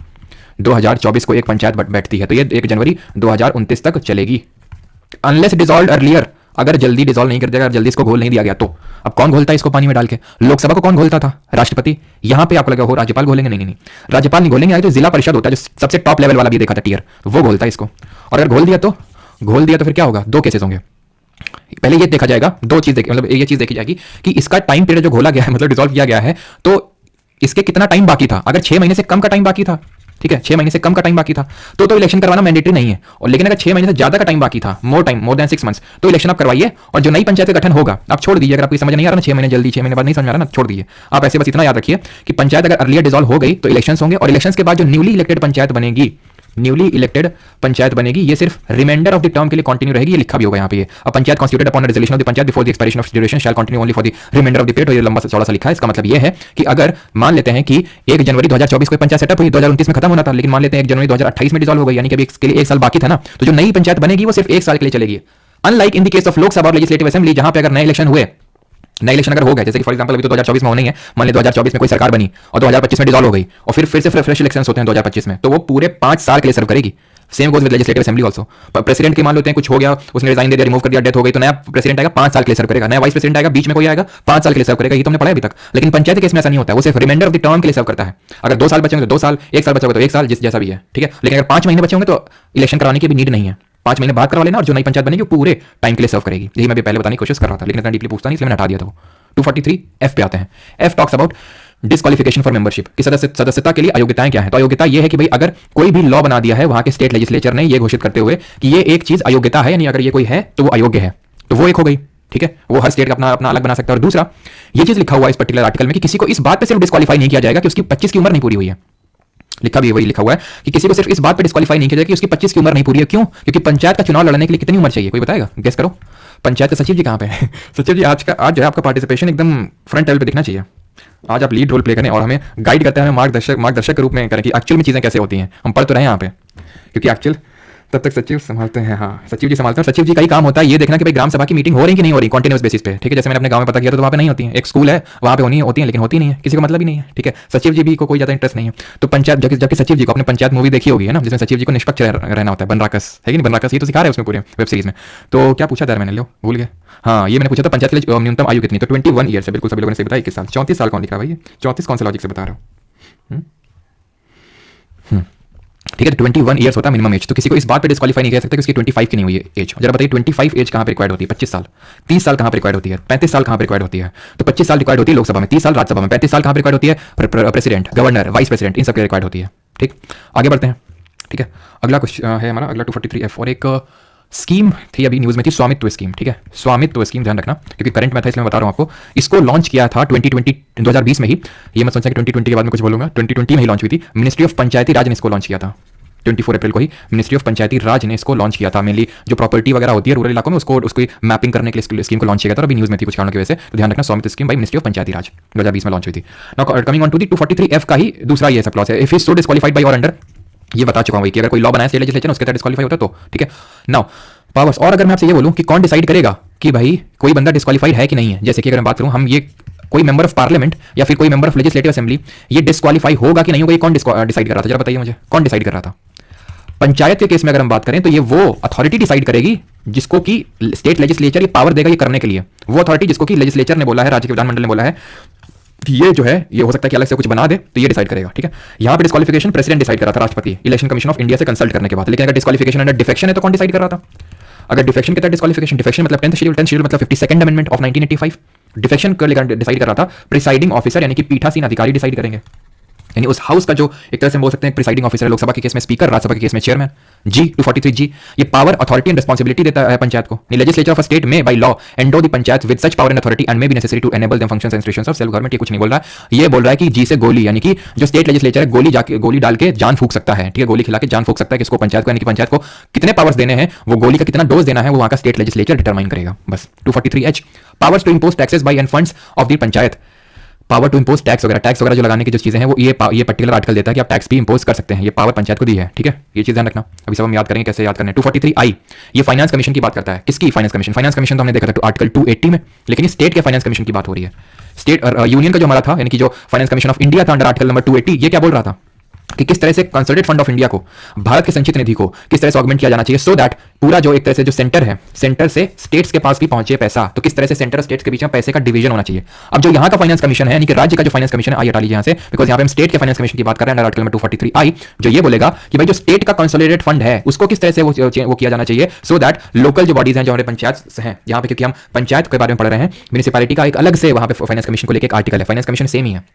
2024 को एक पंचायत बैठती है तो ये 1 जनवरी 2029 तक चलेगी, अनलेस डिसॉल्व्ड अर्लियर, अगर जल्दी डिसॉल्व नहीं कर दिया, अगर जल्दी इसको घोल नहीं दिया गया तो। अब कौन घोलता है इसको पानी में डाल के? लोकसभा को कौन घोलता था? राष्ट्रपति। यहां पे आपको लगा हो राज्यपाल घोलेंगे? नहीं नहीं, राज्यपाल नहीं घोलेंगे, तो जिला परिषद होता है जो सबसे टॉप लेवल वाला भी देखा था टियर, वो घोलता है इसको। और अगर घोल दिया तो फिर क्या होगा? 2 केसेस होंगे। पहले ये देखा जाएगा, 2 चीज देखी, मतलब ये चीज देखी जाएगी कि इसका टाइम पीरियड जो घोला गया है, मतलब डिसॉल्व किया गया है, तो इसके कितना टाइम बाकी था। अगर 6 महीने से कम का टाइम बाकी था, ठीक है, 6 महीने से कम का टाइम बाकी था तो इलेक्शन करवाना मैंडेटरी नहीं है। और लेकिन अगर 6 महीने से ज्यादा का टाइम बाकी था, मोर देन 6 months, तो इलेक्शन आप करवाइए। और जो नई पंचायत का गठन होगा आप छोड़ दीजिए। अगर आपको समझ नहीं आ रहा ना, 6 महीने जल्दी, 6 महीने बाद नहीं समझ आ रहा ना, छोड़ दीजिए। आप ऐसे बस इतना याद रखिए कि पंचायत अगर अर्लियर डिसॉल्व हो गई तो इलेक्शंस होंगे, और इलेक्शंस के बाद जो न्यूली इलेक्टेड पंचायत बनेगी, ये सिर्फ रिमाइंडर ऑफ द टर्म के लिए कंटिन्यू रहेगी। ये लिखा भी होगा यहाँ पे। A panchayat constituted upon resolution of the panchayat before the expiration of duration shall continue only for the reminder of the period. तो ये लंबा चौड़ा सा लिखा है। इसका मतलब ये है कि अगर मान लेते हैं कि 1 जनवरी 2024 को पंचायत सेटअप हुई, 2029 में खत्म होना था, लेकिन मान लेते हैं 1 जनवरी 2028 में डिसॉल्व हो गई, यानी कि अभी इसके लिए 1 साल बाकी था ना, तो जो नई पंचायत बनेगी वो सिर्फ 1 साल के लिए चलेगी। Unlike in the case of Lok Sabha और लेजिस्लेटिव असेंबली, जहां पे अगर नए इलेक्शन हुए, नए इलेक्शन अगर हो गए, जैसे कि फॉर एग्जांपल अभी तो 2024 में होने ही है, मान ली 2024 में कोई सरकार बनी और 2025 में डिसॉल्व हो गई, और फिर से फ्रेश इलेक्शंस होते हैं 2025 में, तो वो पूरे 5 साल के लिए सर्व करेगी। Same goes with legislative assembly also. President के मान लेते हैं कुछ हो गया, उसने रिजाइन दे दिया, रिमूव कर दिया, डेथ हो गई, तो नया प्रेसिडेंट आएगा 5 साल के लिए सर्व करेगा, नया वाइस प्रेसिडेंट आएगा, बीच में कोई आएगा 5 साल के लिए सर्व करेगा। ये तो हमने पढ़ा है अभी तक। लेकिन पंचायत केस में ऐसा नहीं होता है, वो सिर्फ रिमाइंडर ऑफ द टर्म के लिए सर्व करता है। अगर 2 साल बचेंगे तो 2 साल, 1 साल बचा होगा तो 1 साल, जिस जैसा भी है, ठीक है। लेकिन अगर 5 महीने बचे होंगे तो इलेक्शन कराने की भी नीड नहीं है। 5 महीने बाद करवा लेना, और जो नई पंचायत बनेगी वो पूरे टाइम के लिए सर्व करेगी। यही मैं भी पहले बताने की कोशिश कर रहा था, लेकिन इतना डीपली पूछता नहीं, इसलिए मैंने हटा दिया था वो। 243F पे आते हैं। F talks about disqualification for membership की सदस्यता के लिए अयोग्यताएं क्या है। तो अयोग्यता यह है कि भाई अगर कोई भी लॉ बना दिया है वहां के स्टेट लेजिस्लेचर ने ये घोषित करते हुए कि ये एक चीज अयोग्यता है, यानी अगर ये कोई है तो वो अयोग्य है, तो वो एक हो गई, ठीक है। वो हर स्टेट का अपना अलग बना सकता है। और दूसरा ये चीज लिखा हुआ है इस पर्टिकुलर आर्टिकल में कि किसी को इस बात पे सिर्फ डिस्क्वालीफाई नहीं किया जाएगा कि उसकी 25 की उम्र नहीं पूरी हुई है। लिखा भी वही लिखा हुआ है कि किसी को सिर्फ इस बात पे डिस्क्वालीफाई नहीं किया जाएगा कि उसकी 25 की उम्र नहीं पूरी है। क्यों? क्योंकि पंचायत का चुनाव लड़ने के लिए कितनी उम्र चाहिए, कोई बताएगा? गेस करो। पंचायत के सचिव जी कहाँ पे है? सचिव जी आज जो है आपका पार्टिसिपेशन एकदम फ्रंट लेवल पे दिखना चाहिए। आज आप लीड रोल प्ले करें और हमें गाइड करते हैं, हमें मार्गदर्शक के रूप में करें कि एक्चुअल में चीज़ें कैसे होती हैं। हम पढ़ तो रहे हैं यहाँ पे, क्योंकि एक्चुअल तब तक सचिव संभालते हैं। हाँ, सचिव जी संभालते हैं। सचिव जी का ही काम होता है ये देखना कि भाई ग्राम सभा की मीटिंग हो रही कि नहीं हो रही कॉन्टिन्यूस बेसिस पे, ठीक है। जैसे मैंने अपने गांव में पता किया तो वहाँ पे नहीं होती है। एक स्कूल है वहाँ पे होती है लेकिन होती नहीं है, किसी को मतलब ही नहीं है, ठीक है। सचिव जी भी को कोई ज़्यादा इंटरेस्ट नहीं है। तो पंचायत जबकि सचिव जी को अपने पंचायत मूवी देखी होगी है ना, जिसमें सचिव जी को निष्पक्ष रहना होता है। बनराकस है कि नहीं? बनराकस ये तो सिखा रहे हैं उसमें पूरे वेब सीरीज में। तो क्या पूछा था मैंने, लो भूल गया। हाँ, ये मैंने पूछा था पंचायत के लिए न्यूनतम आयु कितनी, तो 21 ईयर्स है। बिल्कुल सभी लोगों ने सही बताया। 21 साल, 34 साल कौन लिख रहा है भाई? 34 कौन से लॉजिक से बता रहे हो? ठीक है, 21 ईयर्स होता है मिनिमम एज। तो किसी को इस बात पे डिस्क्वालीफाई नहीं कर सकते कि उसकी 25 की नहीं हुई है एज। जरा बताइए 25 एज कहाँ पे रिक्वायर्ड होती है? 25 साल। 30 साल कहाँ पे रिक्वायर्ड होती है? 35 साल कहाँ पे रिक्वायर्ड होती है? तो 25 साल रिक्वायर्ड होती है लोकसभा में, 30 साल राज्यसभा में, 35 साल कहाँ पे रिक्वायर्ड होती है? प्रेसिडेंट, गवर्नर, वाइस प्रेसिडेंट, इन सब के रिक्वायर्ड होती है, ठीक। आगे बढ़ते हैं, ठीक है। अगला क्वेश्चन है हमारा, अगला 243F। और एक स्कीम थी अभी न्यूज़ में थी, स्वामित्व स्कीम, ठीक है। स्वामित्व स्कीम ध्यान रखना, क्योंकि करंट में था इसलिए मैं बता रहा हूँ आपको। इसको लॉन्च किया था 2020 में ही। ये मत सोचना कि 2020 के बाद में कुछ बोलूंगा, 2020 में ही लॉन्च हुई थी। मिनिस्ट्री ऑफ पंचायती राज ने इसको लॉन्च किया था 24 अप्रैल को ही। मिनिस्ट्री ऑफ पंचायती राज ने इसको लॉन्च किया था। मेनली जो प्रॉपर्टी वगैरह होती है रूरल इलाकों में उसकी मैपिंग करने के लिए स्कीम को लॉन्च किया था। और अभी न्यूज़ में थी कुछ कारणों की वजह से, तो ध्यान रखना Swamitva scheme by ministry of पंचायती राज 2020 में लॉन्च हुई थी। Now coming on to the 243F का ही दूसरा ये सब क्लॉज है। If is so disqualified by or under, ये बता चुका हूं कि अगर कोई लॉ बनाए स्टेट लेजिस्लेचर उसके तहत डिस्क्वालीफाई होता है तो, ठीक है। नाउ पावर्स, और अगर मैं आपसे ये बोलूं कि कौन डिसाइड करेगा कि भाई कोई बंदा डिस्क्वालीफाइड है कि नहीं है, जैसे कि अगर मैं बात करूं, हम ये कोई मेंबर ऑफ पार्लियामेंट या फिर कोई मेंबर ऑफ लेजिस्लेटिव असेंबली ये डिस्क्वालीफाई होगा कि नहीं होगा, ये कौन डिसाइड कर रहा था? जरा बताइए मुझे, कौन डिसाइड कर रहा था? पंचायत के केस में अगर हम बात करें तो ये वो अथॉरिटी डिसाइड करेगी जिसको कि स्टेट लेजिस्लेचर ये पावर देगा ये करने के लिए। वो अथॉरिटी जिसको कि लेजिस्लेचर ने बोला है, राज्य के विधानमंडल ने बोला है ये जो है ये हो सकता है कि अलग से कुछ बना दे, तो ये डिसाइड करेगा, ठीक है। यहाँ पे डिस्क्वालिफिकेशन प्रेसिडेंट डिसाइड कर रहा था, राष्ट्रपति इलेक्शन कमीशन ऑफ इंडिया से कंसल्ट करने के बाद। लेकिन अगर डिस्क्वालिफिकेशन अंडर डिफेक्शन है तो कौन डिसाइड कर रहा था? अगर डिफेक्शन के तहत डिस्क्वालिफिकेशन, डिफेक्शन मतलब 10th शेड्यूल मतलब 52nd अमेंडमेंट ऑफ 1985, डिफेक्शन कर लेकर डिसाइड कर रहा था प्रिसाइडिंग ऑफिसर यानी कि पीठासीन अधिकारी डिसाइड करेंगे। यानी उस हाउस का जो एक तरह से हम बोल सकते हैं प्रिसाइडिंग ऑफिसर है, लोकसभा के केस में स्पीकर, राज्यसभा के केस में चेयरमैन। जी 243 जी, ये पावर, अथॉरिटी एंड रिस्पांसिबिलिटी देता है पंचायत को। Legislature of a state may by law endow the panchayat with such power and authority and may be necessary to enable them functions and institutions of self government. ये कुछ नहीं बोल रहा है, ये बोल रहा है कि जी से गोली, यानी कि जो स्टेट लेजिस्लेचर है गोली डाल के जान फूक सकता है, ठीक है, गोली खिला के जान फूक सकता है किसको, पंचायत को, यानी कि पंचायत को कितने पावर्स देने हैं, वो गोली का कितना डोज देना है, वो वहां का स्टेट लेजिस्लेचर डिटरमाइन करेगा बस। 243H, powers to impose taxes by and funds of the panchayat, power to impose tax वगैरह जो लगाने की जो चीजें हैं वो ये पर्टिकुलर आर्टिकल देता है कि आप टैक्स भी इंपोज कर सकते हैं, ये पावर पंचायत को दी है, ठीक है, ये चीज ध्यान रखना। अभी सब हम याद करेंगे कैसे याद करना है। 243I, ये फाइनेंस कमीशन की बात करता है, किसकी, फाइनेंस कमीशन। फाइनेंस कमीशन तो हमने देखा था आर्टिकल 280 में, लेकिन स्टेट के फाइनेंस कमीशन की बात हो रही है। स्टेट यूनियन का जो हमारा था, यानी कि जो फाइनेंस कमीशन ऑफ इंडिया था अंडर आर्टिकल नंबर 280, ये क्या बोल रहा था कि किस तरह से कंसोलिडेटेड फंड ऑफ इंडिया को, भारत के संचित निधि को किस तरह से ऑगमेंट किया जाना चाहिए, सो दैट पूरा जो एक तरह से जो सेंटर है, सेंटर से स्टेट्स के पास भी पहुंचे पैसा, तो किस तरह से सेंटर और स्टेट्स के बीच में पैसे का डिवीजन होना चाहिए। अब जो यहाँ का फाइनेंस कमीशन है, यानी कि राज्य का जो फाइनेंस कमीशन है, आइए हटा लीजिए यहाँ से, बिकॉज यहाँ पे हम स्टेट के फाइनेंस कमीशन की बात कर रहे हैं अंडर आर्टिकल नंबर 243I, जो ये बोलेगा कि भाई जो स्टेट का कंसोलिडेटेड फंड है उसको किस तरह से वो किया जाना चाहिए, सो दैट लोकल जो बॉडीज हैं, जो हमारे पंचायत हैं यहाँ पे, क्योंकि हम पंचायत के बारे में पढ़ रहे हैं, म्यूनिसिपैलिटी का एक अलग से वहाँ पे फाइनेंस कमीशन को लेकर एक आर्टिकल है, फाइनेंस कमीशन सेम ही है,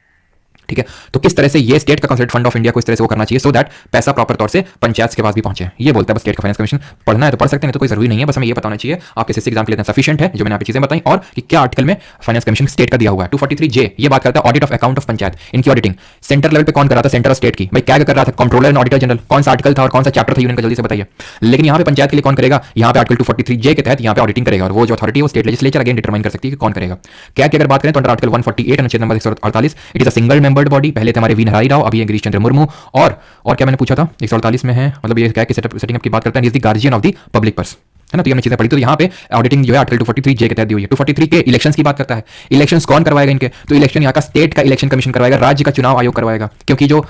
ठीक है, तो किस तरह से ये स्टेट का कंसोलिडेटेड फंड ऑफ इंडिया को इस तरह से वो करना चाहिए, सो दैट पैसा प्रॉपर तौर से पंचायत के पास भी पहुंचे, ये बोलता है बस स्टेट का फाइनेंस कमीशन। पढ़ना है तो पढ़ सकते हैं, तो कोई जरूरी नहीं है, बस हमें ये बताना चाहिए आपके एसएससी एग्जाम के लिए सफिशिएंट है जो मैंने आपको चीजें बताई, और कि क्या आर्टिकल में फाइनेंस कमीशन स्टेट का दिया हुआ है। 243J, ये बात करता है audit of account of panchayat, इनकी ऑडिटिंग सेंटर लेवल पे कौन कर रहा था, सेंटर और स्टेट की, भाई क्या कर रहा था, कंट्रोलर एंड ऑडिटर जनरल, कौन सा आर्टिकल था और कौन सा चैप्टर था यूनियन का, जल्दी से बताइए। लेकिन यहाँ पे पंचायत के लिए कौन करेगा, यहाँ पे आर्टिकल 243J के तहत यहाँ पे ऑडिटिंग करेगा, और वो जो अथॉरिटी है वो स्टेट लेजिस्लेचर अगेन डिटरमाइन कर सकती है कि कौन करेगा। क्या की अगर बात करें तो अंडर आर्टिकल 148 अनुच्छेद number 148, it is a single membered body, पहले थे हमारे वी नारायण राव, अभी गिरीश चंद्र मुर्मू, और क्या मैंने पूछा था 148 में है, मतलब ये क्या है कि सेटिंग अप की बात करता है, is the guardian of the public purse, है ना, तो ये हमने चीजें पढ़ी। तो यहाँ पे ऑडिटिंग जो है आर्टिकल 243J के तहत दी हुई है। 243 के इलेक्शंस की बात करता है, इलेक्शंस कौन करवाएगा इनके, तो इलेक्शन यहाँ का स्टेट का इलेक्शन कमीशन करवाएगा, राज्य का चुनाव आयोग करवाएगा, क्योंकि जो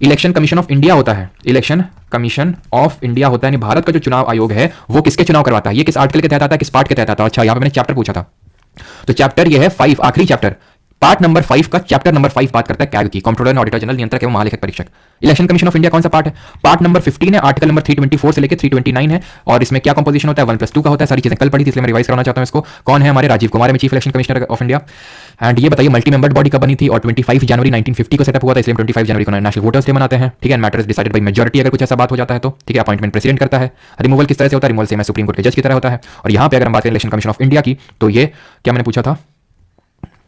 इलेक्शन कमीशन ऑफ इंडिया होता है, इलेक्शन कमीशन ऑफ इंडिया होता है, भारत का जो चुनाव आयोग है वो किसके चुनाव करवाता है, ये किस आर्टिकल के तहत आता है, किस पार्ट के तहत आता है। अच्छा, यहाँ पे मैंने चैप्टर पूछा था, तो चैप्टर ये है 5, आखिरी चैप्टर, पार्ट नंबर 5 का चैप्टर नंबर 5 बात करता है कैग की, कंट्रोलर एंड ऑडिटर जनरल, नियंत्रक एवं महालेखक परीक्षक। इलेक्शन कमीशन ऑफ इंडिया कौन सा पार्ट है, पार्ट नंबर 15 है, आर्टिकल नंबर 324 से लेकर 329 है, और इसमें क्या कंपोजिशन होता है, 1+2 का होता है। सारी चीजें कल पढ़ी थी, इसलिए मैं रिवाइज करना चाहता हूं इसको। कौन है हमारे राजीव कुमार में chief election commissioner of India. And ये बताइए मल्टी मेंबर्ड बॉडी कब बनी थी, और 25 जनवरी 1950 को सेटअप हुआ था, इसलिए 25 जनवरी को नेशनल वोटर्स डे मनाते हैं, ठीक है। मैटर्स डिसाइडेड बाय मेजॉरिटी, अगर कुछ ऐसा बात हो जाता है तो, ठीक है। अपॉइंटमेंट प्रेसिडेंट करता है, रिमूवल किस तरह से होता है, रिमूवल से सुप्रीम कोर्ट के जज की तरह होता है। और यहाँ पे अगर हम बात करें इलेक्शन कमीशन ऑफ इंडिया की, तो ये क्या मैंने पूछा था,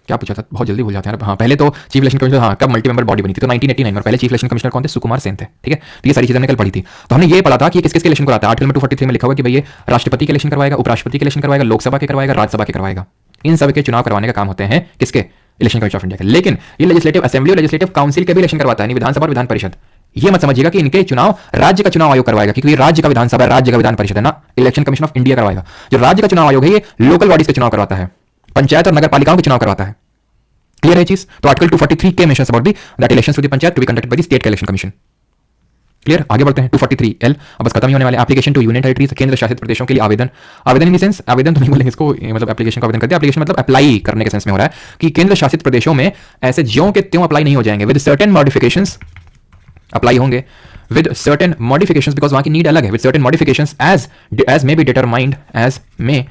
क्या पूछा था, बहुत जल्दी भूल जाते हैं। हाँ, पहले तो चीफ इलेक्शन कमिश्नर, हाँ, कब मल्टी मेंबर बॉडी बनी थी, तो 1989 में, पहले चीफ इलेक्शन कमिश्नर कौन थे, सुकुमार सेन थे, ठीक है। तो ये सारी चीजें हमने कल पढ़ी थी। तो हमने ये पढ़ा था कि किस किस के इलेक्शन कराता है, आर्टिकल नंबर 243 में लिखा हुआ कि भाई ये राष्ट्रपति के इलेक्शन करवाएगा, उपराष्ट्रपति के इलेक्शन करवाएगा, लोकसभा के करवाएगा, राज्यसभा के करवाएगा, इन सब के चुनाव करवाने का काम होते हैं किसके, इलेक्शन कमीशन ऑफ इंडिया के। लेकिन ये लेजिस्लेटिव असेंबली और लेजिस्लेटिव काउंसिल के भी इलेक्शन करवाता है, विधानसभा और विधान परिषद। ये मत समझिएगा कि इनके चुनाव राज्य का चुनाव आयोग करवाएगा, क्योंकि राज्य का विधानसभा, राज्य का विधान परिषद है ना, इलेक्शन कमीशन ऑफ इंडिया करवाएगा। जो राज्य का चुनाव आयोग है ये लोकल बॉडीज के चुनाव करवाता है, पंचायत और नगर पालिकाओं के चुनाव करवाता है। क्लियर है चीज। तो आर्टिकल 243 के mentions about that elections with the panchayat to be conducted by the state election commission. Clear, आगे बढ़ते हैं। 243L, अब बस खत्म ही होने वाले। एप्लीकेशन टू यूनियन टेरिटरीज, केंद्र शासित प्रदेशों के लिए आवेदन। आवेदन इन द सेंस, आवेदन तो नहीं बोलेंगे इसको, मतलब एप्लीकेशन का आवेदन करते हैं। एप्लीकेशन मतलब अप्लाई करने के सेंस में हो रहा है कि केंद्र शासित प्रदेशों में ऐसे ज्यों के त्यों अप्लाई नहीं हो जाएंगे, विद सर्टेन मॉडिफिकेशंस अप्लाई होंगे, विद सर्टेन मॉडिफिकेशंस, बिकॉज वहां की नीड अलग है, with certain modifications as may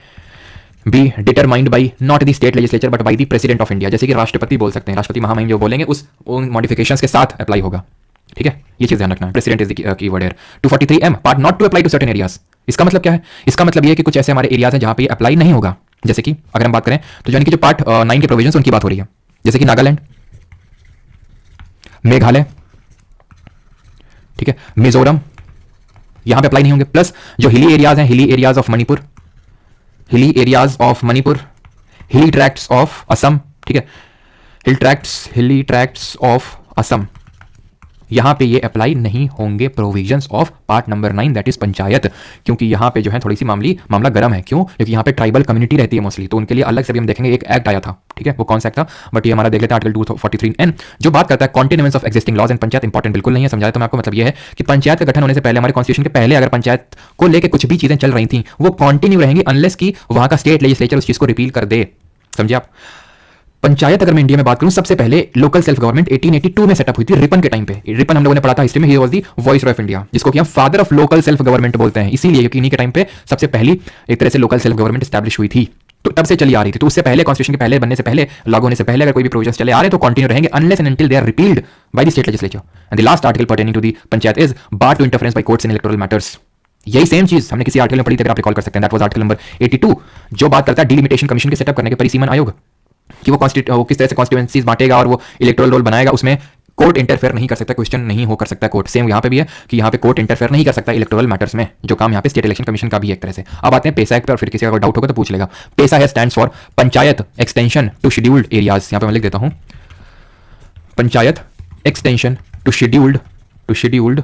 be determined by not the state legislature but by the president of India. जैसे कि राष्ट्रपति बोल सकते हैं, राष्ट्रपति महामहिम जो बोलेंगे उन मॉडिफिकेशंस के साथ अप्लाई होगा, ठीक है। ये चीज ध्यान रखना है, president is the keyword here. 243M, part not to apply to certain areas. इसका मतलब क्या है, इसका मतलब ये है कि कुछ ऐसे हमारे एरियाज हैं जहां पे अप्लाई नहीं होगा। जैसे कि अगर हम बात करें तो यानी कि जो पार्ट 9 के प्रोविजंस उनकी बात हो रही है, जैसे कि नागालैंड, मेघालय, ठीक है, मिजोरम, यहां पे अप्लाई नहीं होंगे। प्लस जो हिली एरियाज हैं, hilly areas of Manipur, hilly areas of Manipur, हिली ट्रैक्ट्स ऑफ असम, ठीक है, हिली ट्रैक्ट्स ऑफ असम, यहां पे ये अप्लाई नहीं होंगे provisions of part number 9 that is panchayat, क्योंकि यहां पे जो है थोड़ी सी मामला गर्म है। क्यों? क्योंकि यहां पे ट्राइबल कम्युनिटी रहती है मोस्टली, तो उनके लिए अलग से भी हम देखेंगे एक एक्ट आया था, ठीक है, वो कौन सा एक्ट था, बट ये हमारा देख लेते हैं आर्टिकल 243N जो बात करता है continuance of existing laws and panchayat. Important बिल्कुल नहीं है, समझाया तो मैं आपको। मतलब ये है कि पंचायत का गठन होने से पहले, हमारे कॉन्स्टिट्यूशन के पहले अगर पंचायत को लेकर कुछ भी चीजें चल रही थी वो कंटिन्यू रहेंगी अनलेस की वहां का स्टेट लेजिस्लेचर उस चीज को रिपील कर दे। समझे आप? पंचायत अगर मैं इंडिया में बात करूं, सबसे पहले लोकल सेल्फ गवर्नमेंट 1882 में सेटअप हुई थी, रिपन के टाइम पे। रिपन हम लोगों ने पढ़ा था हिस्ट्री में, he was the viceroy of India, जिसको कि हम father of local self government बोलते हैं, इसीलिए क्योंकि इन्हीं के टाइम पे सबसे पहली एक तरह से लोकल सेल्फ गवर्नमेंट एस्टैब्लिश हुई थी, तो तब से चली आ रही थी, तो उससे पहले कॉन्स्टिट्यूशन के पहले बनने से पहले, लागू होने से पहले अगर कोई भी प्रोविजंस चले आ रहे तो कंटिन्यू रहेंगे unless and until they are repealed by the state legislature. And the last article pertaining to the panchayat is bar to interference by courts in electoral matters. यही सेम चीज हमने किसी आर्टिकल में पढ़ी थी, अगर आप रिकॉल कर सकते हैं, दैट वाज आर्टिकल नंबर 82, जो बात करता है डिलिमिटेशन कमीशन के सेटअप करने के, परिसीमन आयोग, कि वो किस तरह से कॉन्स्टिट्यूएंसीज बांटेगा और वो इलेक्टोरल रोल बनाएगा, उसमें कोर्ट इंटरफेयर नहीं कर सकता, क्वेश्चन नहीं हो कर सकता कोर्ट। सेम यहाँ पे भी है कि यहाँ पे कोर्ट इंटरफेयर नहीं कर सकता इलेक्टोरल मैटर्स में, जो काम यहाँ पे स्टेट इलेक्शन कमीशन का भी एक तरह से। अब आते हैं पेसा एक्ट पर, फिर किसी का कोई डाउट होगा तो पूछ लेगा। पेसा है stands for panchayat extension to scheduled areas. यहाँ पे मैं लिख देता हूँ, panchayat extension to scheduled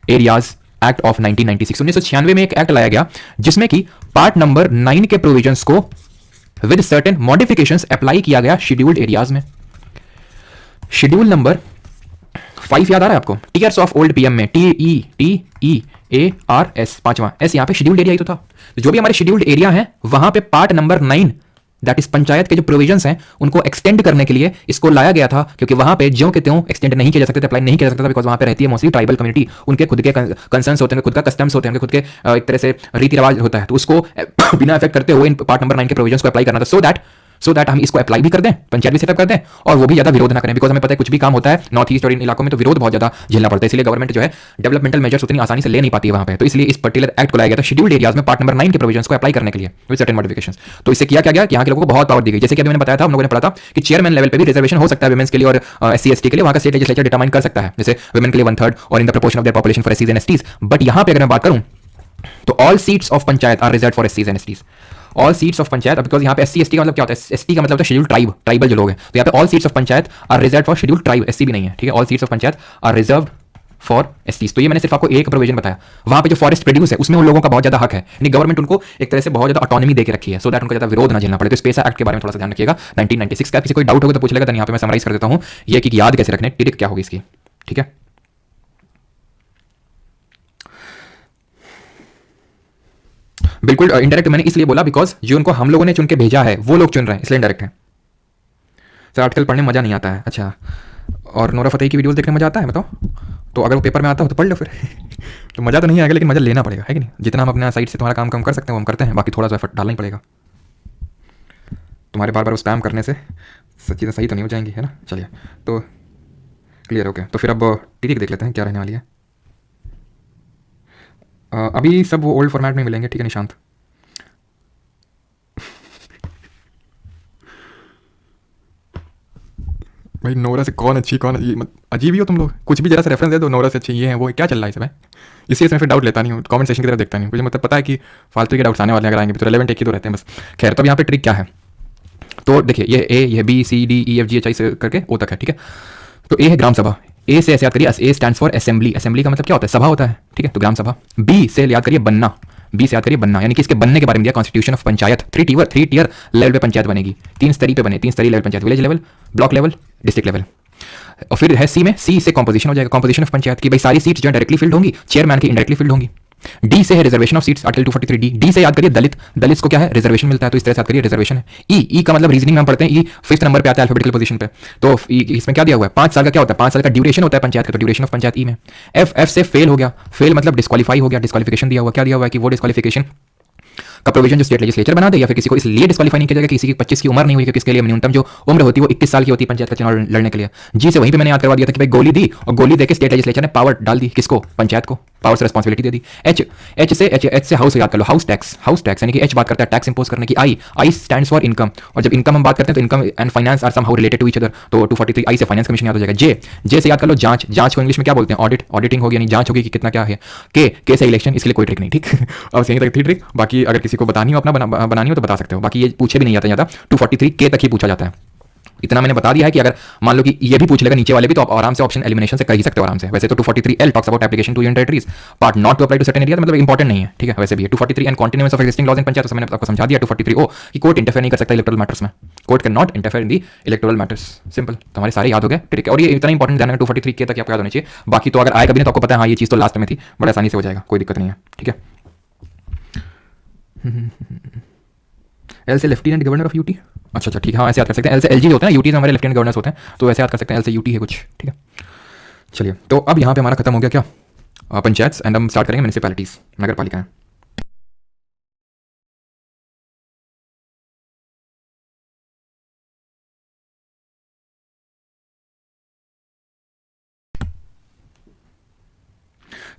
areas act of 1996। 1996 में एक एक्ट लाया गया जिसमें कि पार्ट नंबर 9 के प्रोविजंस को विद सर्टेन मॉडिफिकेशंस अप्लाई किया गया शेड्यूल्ड एरियाज में। शेड्यूल नंबर 5 याद आ रहा है आपको, टीयर्स ऑफ ओल्ड पीएम में TEARS, पांचवा एस, यहां पे शेड्यूल्ड एरिया ही तो था। तो जो भी हमारे शेड्यूल्ड एरिया है वहां पे part number 9 that is panchayat के जो प्रोविजंस हैं उनको एक्सटेंड करने के लिए इसको लाया गया था, क्योंकि वहां पे ज्यों के त्यों एक्सटेंड नहीं किया जा सकते थे, अप्लाई नहीं किया जा सकता था, बिकॉज वहां पे रहती है मोस्टली ट्राइबल कम्युनिटी, उनके खुद के कंसर्न्स होते हैं, खुद का कस्टम्स होते हैं, उनके खुद के एक तरह से रीति रिवाज होता है, तो उसको बिना इफेक्ट करते हुए इन पार्ट नंबर 9 के प्रोविजंस को अप्लाई करना था, सो दैट हम इसको अप्लाई भी कर दें, पंचायत भी सेटअप कर दें और वो भी ज्यादा विरोध ना करें, बिकॉज हमें पता है कुछ भी काम होता है नॉर्थ ईस्ट और इन इलाकों में तो विरोध बहुत ज्यादा झेलना पड़ता है, इसलिए गवर्नमेंट जो है डेवलपमेंटल मेजर्स उतनी आसानी से ले नहीं पाती है वहां पे, तो इसलिए इस पर्टिकुलर एक्ट को लाया गया था शेड्यूल्ड एरियाज में पार्ट नंबर 9 के प्रोविजंस को अप्लाई करने के लिए विद सर्टेन मॉडिफिकेशंस। तो इससे किया क्या गया कि यहाँ के लोगों को बहुत पावर दी गई, जैसे कि अभी मैंने बताया था, हम लोगों ने पढ़ा था कि चेयरमैन लेवल पे भी रिजर्वेशन हो सकता है वुमेन्स के लिए और SC/ST के लिए, वहां का स्टेट लेजिस्लेचर डिटरमाइन कर सकता है, जैसे वुमेन के लिए 1/3 और in the proportion of their population for SCs and STs। But यहाँ पे अगर मैं बात करूं तो all seats of panchayat are reserved for SCs and STs। All seats of panchayat, because यहाँ पे SC/ST का मतलब क्या होता है, ST का मतलब होता है शेड्यूल्ड ट्राइब, ट्राइबल जो लोग हैं, तो यहाँ पे all seats of panchayat are reserved for scheduled tribe, SC भी नहीं है, ठीक है, all seats of panchayat are reserved for STs। तो ये मैंने सिर्फ आपको एक प्रोविजन बताया, वहां पे जो फॉरेस्ट प्रोड्यूस है उसमें उन लोगों का बहुत ज्यादा हक है, यानी गवर्नमेंट उनको एक तरह से बहुत ज्यादा ऑटोनॉमी देके रखी है, सो दैट उनको ज्यादा विरोध ना झेलना पड़े। तो इस पेसा एक्ट के बारे में थोड़ा सा ध्यान रखिएगा, 1996 का। किसी कोई डाउट होगा तो पूछ लेगा, यहाँ पे मैं समराइज कर देता हूँ ये कि याद कैसे रखने, टिक क्या होगी इसकी, ठीक है। बिल्कुल इनडायरेक्ट मैंने इसलिए बोला बिकॉज जो उनको हम लोगों ने चुन के भेजा है वो लोग चुन रहे हैं, इसलिए इनडायरेक्ट है। सर आर्टिकल पढ़ने में मजा नहीं आता है, अच्छा, और नोरा फतेही की वीडियोस देखने में मजा आता है बताओ, तो अगर वो पेपर में आता हो तो पढ़ लो फिर तो मजा तो नहीं आएगा लेकिन मजा लेना पड़ेगा, है कि नहीं। जितना हम अपना साइड से तुम्हारा काम कम कर सकते हैं वो हम करते हैं, बाकी थोड़ा सा एफर्ट डालना ही पड़ेगा। तुम्हारे बार बार स्पैम करने से सब चीज़ें सही तो नहीं हो जाएंगी, है ना। चलिए तो क्लियर, ओके। तो फिर अब टिक देख लेते हैं क्या रहने वाली है। अभी सब वो ओल्ड फॉर्मेट में मिलेंगे, ठीक है निशांत। भाई नोरा से कौन अच्छी कौन अजीब ही हो तुम लोग, कुछ भी जरा सा रेफरेंस दे दो, नोरा से अच्छी ये है वो, क्या चल रहा है सब है, इसलिए मैं फिर डाउट लेता नहीं हूँ, कमेंट सेक्शन की तरफ देखता नहीं हूँ, मुझे मतलब पता है कि फालतू के डाउट्स आने वाले हैं, अगर आएंगे तो रेलेवेंट एक ही तो रहते हैं बस। खैर, तो यहाँ पे ट्रिक क्या है, तो देखिए ये ए, ये B C D E F G H I से करके O तक है, ठीक है। तो ए है ग्राम सभा, ए से ऐसे याद करिए, ए स्टैंड्स फॉर असेंबली, असेंबली का मतलब क्या होता है, सभा होता है, ठीक है, तो ग्राम सभा। बी से याद करिए बनना, बी से याद करिए बनना, यानी कि इसके बनने के बारे में दिया, constitution of panchayat, three tier level पे पंचायत बनेगी, 3 स्तरीय पे बने, 3 स्तरीय level panchayat, village level, block level, district level. और फिर है सी में, सी से कॉम्पोजिशन हो जाएगा, कॉम्पोजिशन ऑफ पंचायत की भाई सारी सीट्स जो डायरेक्टली फिल्ड होंगी, चेयरमैन की इनडायरेक्टली फिल्ड होंगी। डी से है reservation of seats, article 243 D, D से याद करिए दलित, दलित को क्या है रिजर्वेशन मिलता है, तो इस तरह से याद करिए रिजर्वेशन है। ई का मतलब रीजनिंग में हम पढ़ते हैं, ई 5th नंबर पे आता है अल्फाबेटिकल पोजीशन पे, तो इसमें क्या दिया हुआ है 5 साल का, क्या होता है 5 साल का ड्यूरेशन होता है पंचायत का, तो ड्यूरेशन ऑफ पंचायत ई में। एफ से फेल हो गया, फेल मतलब डिस्क्वालीफाई हो गया, डिस्क्वालिफिकेशन दिया हुआ, क्या दिया हुआ है कि वो डिस्क्वालिफिकेशन का प्रोविजन जो स्टेट लेजिस्लेचर बना दे, या फिर किसी को इसलिए डिस्क्वालीफाई नहीं किया जाएगा किसी की 25 की उम्र नहीं हुई, क्योंकि इसके लिए न्यूनतम जो उम्र होती है वो 21 साल की होती है पंचायत का चुनाव लड़ने के लिए। जी से वहीं पे मैंने याद करवा दिया था कि भाई गोली दी और गोली देके स्टेट लेजिस्लेचर ने पावर डाल दी, किसको, पंचायत को, पावर से रिस्पांसिबिलिटी दे दी। एच से हाउस याद कर लो, हाउस टैक्स यानी कि एच बात करता है टैक्स इंपोज करने की। आई स्टैंड्स फॉर इनकम, और जब इनकम हम बात करते हैं तो income and finance are somehow related to each other, तो 243 आई से फाइनेंस कमीशन याद हो जाएगा। जे से याद कर लो जांच, जांच को इंग्लिश में क्या बोलते हैं, ऑडिटिंग होगी, यानी जांच होगी कि कितना क्या है। के से इलेक्शन, इसके लिए कोई ट्रिक नहीं, ठीक अब यहीं तक थी ट्रिक, बाकी अगर किसी को बतानी हो अपना बनानी हो तो बता सकते हो, बाकी ये पूछे भी नहीं जाता ज़्यादा, 243 के तक ही पूछा जाता है। इतना मैंने बता दिया है कि अगर मान लो कि ये भी पूछ लेगा नीचे वाले भी, तो आप आराम से ऑप्शन एलिमिनेशन से कर ही सकते हो आराम से। वैसे तो 243L talks about application to union territories part not to apply to certain area, मतलब इंपॉर्टेंट नहीं है, ठीक है। वैसे भी 243 and continuance of existing laws in panchayat, तो मैंने आपको समझा दिया। 243O कि कोर्ट इंटरफेयर नहीं कर सकता इलेक्टोरल मैटर्स में, court can not interfere in the electoral matters, simple. तो हमारे सारे याद हो गए, ठीक है। और ये इतना इंपॉर्टेंट ध्यान है 243 के तक आपको याद होनी चाहिए, बाकी तो अगर आएगा भी नहीं तो आपको पता है हाँ ये चीज़ तो लास्ट में थी, बड़ा आसानी से हो जाएगा, कोई दिक्कत नहीं है, ठीक है। एल से लेफ्टिनेंट गवर्नर ऑफ यूटी, अच्छा ठीक है, हाँ ऐसे याद कर सकते हैं। एल से एलजी होते हैं, यूटी से हमारे लेफ्टिनेंट गवर्नर्स होते हैं, तो ऐसे याद कर सकते हैं, एल से यूटी है कुछ, ठीक है। चलिए तो अब यहाँ पे हमारा खत्म हो गया क्या पंचायत, एंड हम स्टार्ट करेंगे म्यूनिसिपैलिटीज, नगर पालिकाएं।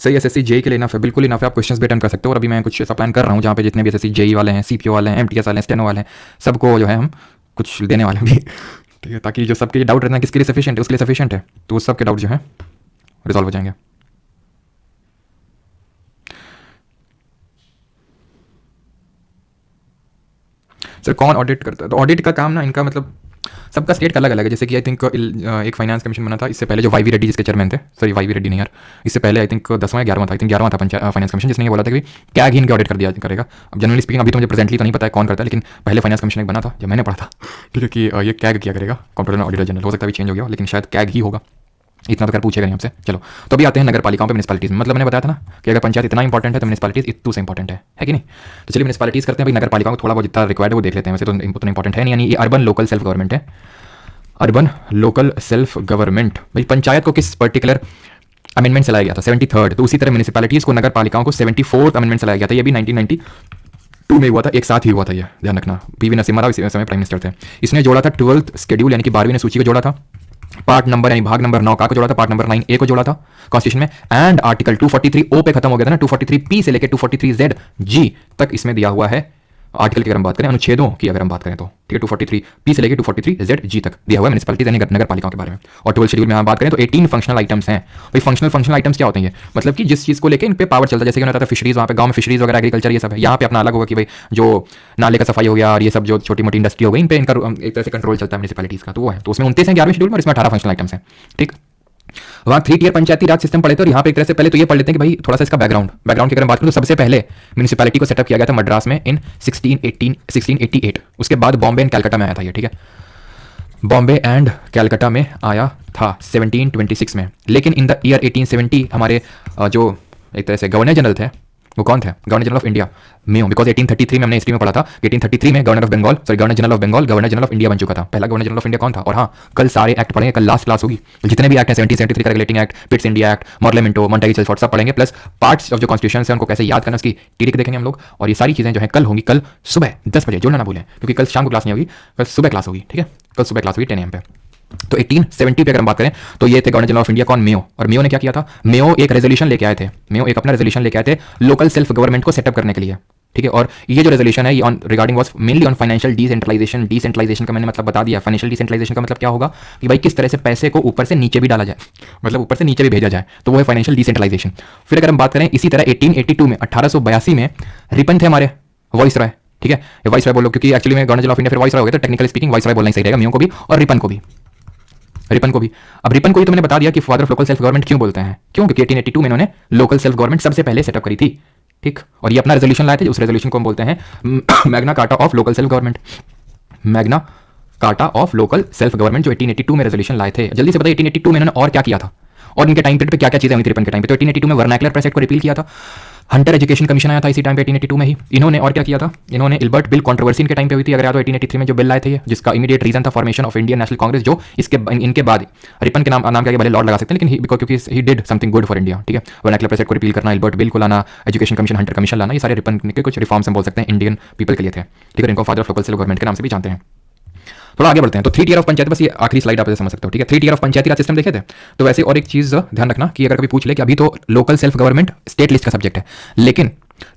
सही एसएससी जेई के लिए इनफ है, बिल्कुल इनफ है। आप क्वेश्चंस भी अटेम्प्ट कर सकते हो। और अभी मैं कुछ ऐसा प्लान कर रहा हूँ जहाँ पे जितने भी एसएससी जेई वाले हैं, सीपीओ वाले हैं, एमटीएस वाले हैं, स्टेनो वाले हैं, सबको जो है हम कुछ देने वाले हैं भी, ठीक है, ताकि जो सबके डाउट रहना किसके लिए सफिशिएंट है, उसके लिए सफिशिएंट है, तो उस सबके डाउट जो है रिजॉल्व हो जाएंगे। सर कौन ऑडिट करता है? तो ऑडिट का काम ना इनका मतलब सबका स्टेट का अलग अलग है। जैसे कि आई थिंक एक फाइनेंस कमीशन बना था इससे पहले, जो वाईवी रेड्डी जिसके चेयरमैन थे, सॉरी वाईवी रेड्डी नहीं यार, इससे पहले आई थिंक 10वां या 11वां था, आई थिंक 11वां था फाइनेंस कमीशन, जिसने ये बोला था कि कैग ही इनके ऑडिट कर दिया करेगा। अब जनरली स्पीकिंग अभी तो मुझे प्रेजेंटली तो नहीं पता है कौन करता है, लेकिन पहले फाइनेंस कमीशन एक बना था जब मैंने पढ़ा था, ठीक है, कि ये कैग किया करेगा, कंप्ट्रोलर ऑडिटर जनरल। हो सकता है चेंज हो गया, लेकिन शायद कैग ही होगा, इतना तो कर पूछेगा नहीं हमसे। चलो तो अभी आते हैं नगर पालिकाओं पे, म्यूनिसिपैलिटीज़ में। मतलब मैंने बताया था ना कि अगर पंचायत इतना इंपॉर्टेंट है तो म्यूनिसिपैलिटीज़ इतू से इंपॉर्टेंट है कि नहीं। तो चलिए म्यूनिसिपैलिटीज़ करते हैं। भाई नगर पालिकाओं को थोड़ा बहुत जितना रिक्वायर्ड है वो देख लेते हैं, वैसे तो उतना इंपॉर्टेंट है नहीं। यानी ये अर्बन लोकल सेल्फ गवर्नमेंट है, अर्बन लोकल सेल्फ गवर्नमेंट। भाई पंचायत को किस पर्टिकुलर अमेंडमेंट से लाया गया था? 73rd। तो उसी तरह म्यूनिसिपैलिटीज़ को, नगर पालिकाओं को 74th अमेंडमेंट से लाया गया था। ये भी 1992 में हुआ था, एक साथ ही हुआ था, ये ध्यान रखना। पीवी नरसिम्हा राव इस समय प्राइम मिनिस्टर थे। इसने जोड़ा था 12th शेड्यूल यानी कि 12वीं सूची को जोड़ा था, पार्ट नंबर यानी भाग नंबर 9 का को जोड़ा था, पार्ट नंबर 9A को जोड़ा था कॉन्स्टिट्यूशन में, एंड आर्टिकल 243O पे खत्म हो गया था ना, 243P से लेकर 243ZG तक इसमें दिया हुआ है। आर्टिकल की अगर हम बात करें, अनुच्छेदों की अगर हम बात करें तो ठीक है, 243P से लेकर 243ZG तक दिया हुआ है म्यूनिसिपैलिटीज यानी नगर पालिकाओं के बारे में। और 12 शेड्यूल में हम बात करें तो 18 फंक्शनल आइटम्स हैं। भाई फंक्शनल आइटम्स क्या होते हैं? ये मतलब कि जिस चीज़ को लेकर इन पे पावर चलता है, जैसे कि होता है फिशरीज, वहाँ पे गांव में फिशरीज वगैरह, एग्रीकल्चर, ये सब है। यहाँ पे अपना अलग होगा कि भाई जो नाले का सफाई हो गया और ये सब जो छोटी मोटी इंडस्ट्री हो गई, इन पे इनका एक तरह से कंट्रोल चलता है म्यूनिसिपैलिटीज का। तो वो है, तो उसमें 29 हैं 11वें शेड्यूल में, और इसमें 18 फंक्शनल आइटम्स हैं। ठीक, वहाँ 3 टियर पंचायती राज सिस्टम पढ़े थे, और यहाँ पे एक तरह से पहले तो ये पढ़ लेते हैं कि भाई थोड़ा सा इसका बैकग्राउंड की अगर बात करूँ तो सबसे पहले म्यूनिसिपैलिटी को सेटअप किया गया था मद्रास में इन 1688। उसके बाद बॉम्बे एंड कैलकाटा में आया था ये, ठीक है, बॉम्बे एंड कैलकाटा में आया था 1726 में। लेकिन इन द ईयर 1870 हमारे जो एक तरह से गवर्नर जनरल थे, वो कौन थे? Governor general of India, Mayo. Because 1833 में हमने हिस्ट्री में पढ़ा था, 1833 में governor general of Bengal governor general of India बन चुका था। पहला गवर्नर जनरल ऑफ इंडिया कौन था? और हाँ, कल सारे एक्ट पढ़ेंगे, कल लास्ट क्लास होगी, जितने भी एक्ट हैं 1773 का regulating act, Pitt's India act, Morley Minto, Montagu Chelmsford, सब पढ़ेंगे, प्लस पार्ट्स ऑफ जो कॉन्स्टिट्यूशन है उनको कैसे याद करना, उसकी टीरिक देखेंगे हम लोग। और ये सारी चीज़ें जो है कल होंगी, कल सुबह 10 बजे, जोड़ना ना भूलें, क्योंकि कल शाम को क्लास नहीं होगी, कल सुबह क्लास होगी, ठीक है, कल सुबह क्लास होगी 10 AM पे। तो 1870 पे अगर हम बात करें तो ये थे गवर्नर जनरल ऑफ इंडिया, कौन? मेयो। और मेयो ने क्या किया था? मेयो एक रेजोल्यूशन लेके आए थे, मेयो एक अपना रेजोल्यूशन लेके आए थे लोकल सेल्फ गवर्नमेंट को सेटअप करने के लिए, ठीक है। और ये जो रेजोल्यूशन है ये on regarding was mainly on financial decentralization का मैंने मतलब बता दिया। फाइनेंशियल डिसेंट्रलाइजेशन का मतलब क्या होगा कि भाई किस तरह से पैसे को ऊपर से नीचे भी डाला जाए, मतलब ऊपर से नीचे भी भेजा जाए, तो वो है फाइनेंशियल डिसेंट्रलाइजेशन। फिर अगर हम बात करें इसी तरह 1882 में 1882 में रिपन थे हमारे वाइस रॉय, ठीक है, वाइस रॉय बोलो क्योंकि एक्चुअली में गवर्नर जनरल ऑफ इंडिया फिर वाइस रॉय हो गए, तो टेक्निकल स्पीकिंग वाइस रॉय बोलना ही सही रहेगा, मेयो को भी और रिपन को भी। अब रिपन को ही तो मैंने बता दिया कि father of local self government क्यों बोलते हैं, क्यों? क्योंकि 1882 में इन्होंने लोकल सेल्फ गवर्नमेंट सबसे पहले सेटअप करी थी, ठीक। और ये अपना रेजोल्यूशन लाए थे, उस रेजोल्यूशन को हम बोलते हैं Magna carta of local self government, Magna carta of local self government, जो 1882 में रेजोल्यूशन लाए थे। जल्दी से बताइए 1882 में इन्होंने और क्या किया था, और इनके टाइम पीरियड पे क्या क्या चीजें हुई थी रिपन के टाइम पे? तो 1882 में वर्नाकुलर प्रेस एक्ट को रिपील किया था, हंटर एजुकेशन कमीशन आया था इसी टाइम पे 1882 में ही। इन्होंने और क्या किया था? इन्होंने इल्बर्ट बिल कंट्रोवर्सी इनके टाइम पे हुई थी, अगर याद हो 1883 में जो बिल लाए थे, जिसका इमीडिएट रीजन था formation of Indian national Congress, जो इसके इनके बाद रिपन के नाम के आगे भले लॉर्ड लगा सकते हैं, लेकिन क्योंकि he did something good for India, ठीक है। वर्नाकुलर प्रेस एक्ट को रिपील करना, इल्बर्ट बिल को लाना, एजुकेशन कमीशन, हंटर कमीशन लाना, ये सारे रिपन के कुछ रिफॉर्म्स हम बोल सकते हैं इंडियन पीपल के लिए थे, ठीक है। इनको father of local self government के नाम से भी जानते हैं। थोड़ा आगे बढ़ते हैं। तो 3 टियर ऑफ पंचायत, बस ये आखिरी स्लाइड आप समझ सकते हो, ठीक है। 3 tier of Panchayati Raj system देखे थे। तो वैसे और एक चीज ध्यान रखना कि अगर कभी पूछ ले कि अभी तो local self government state list का सब्जेक्ट है, लेकिन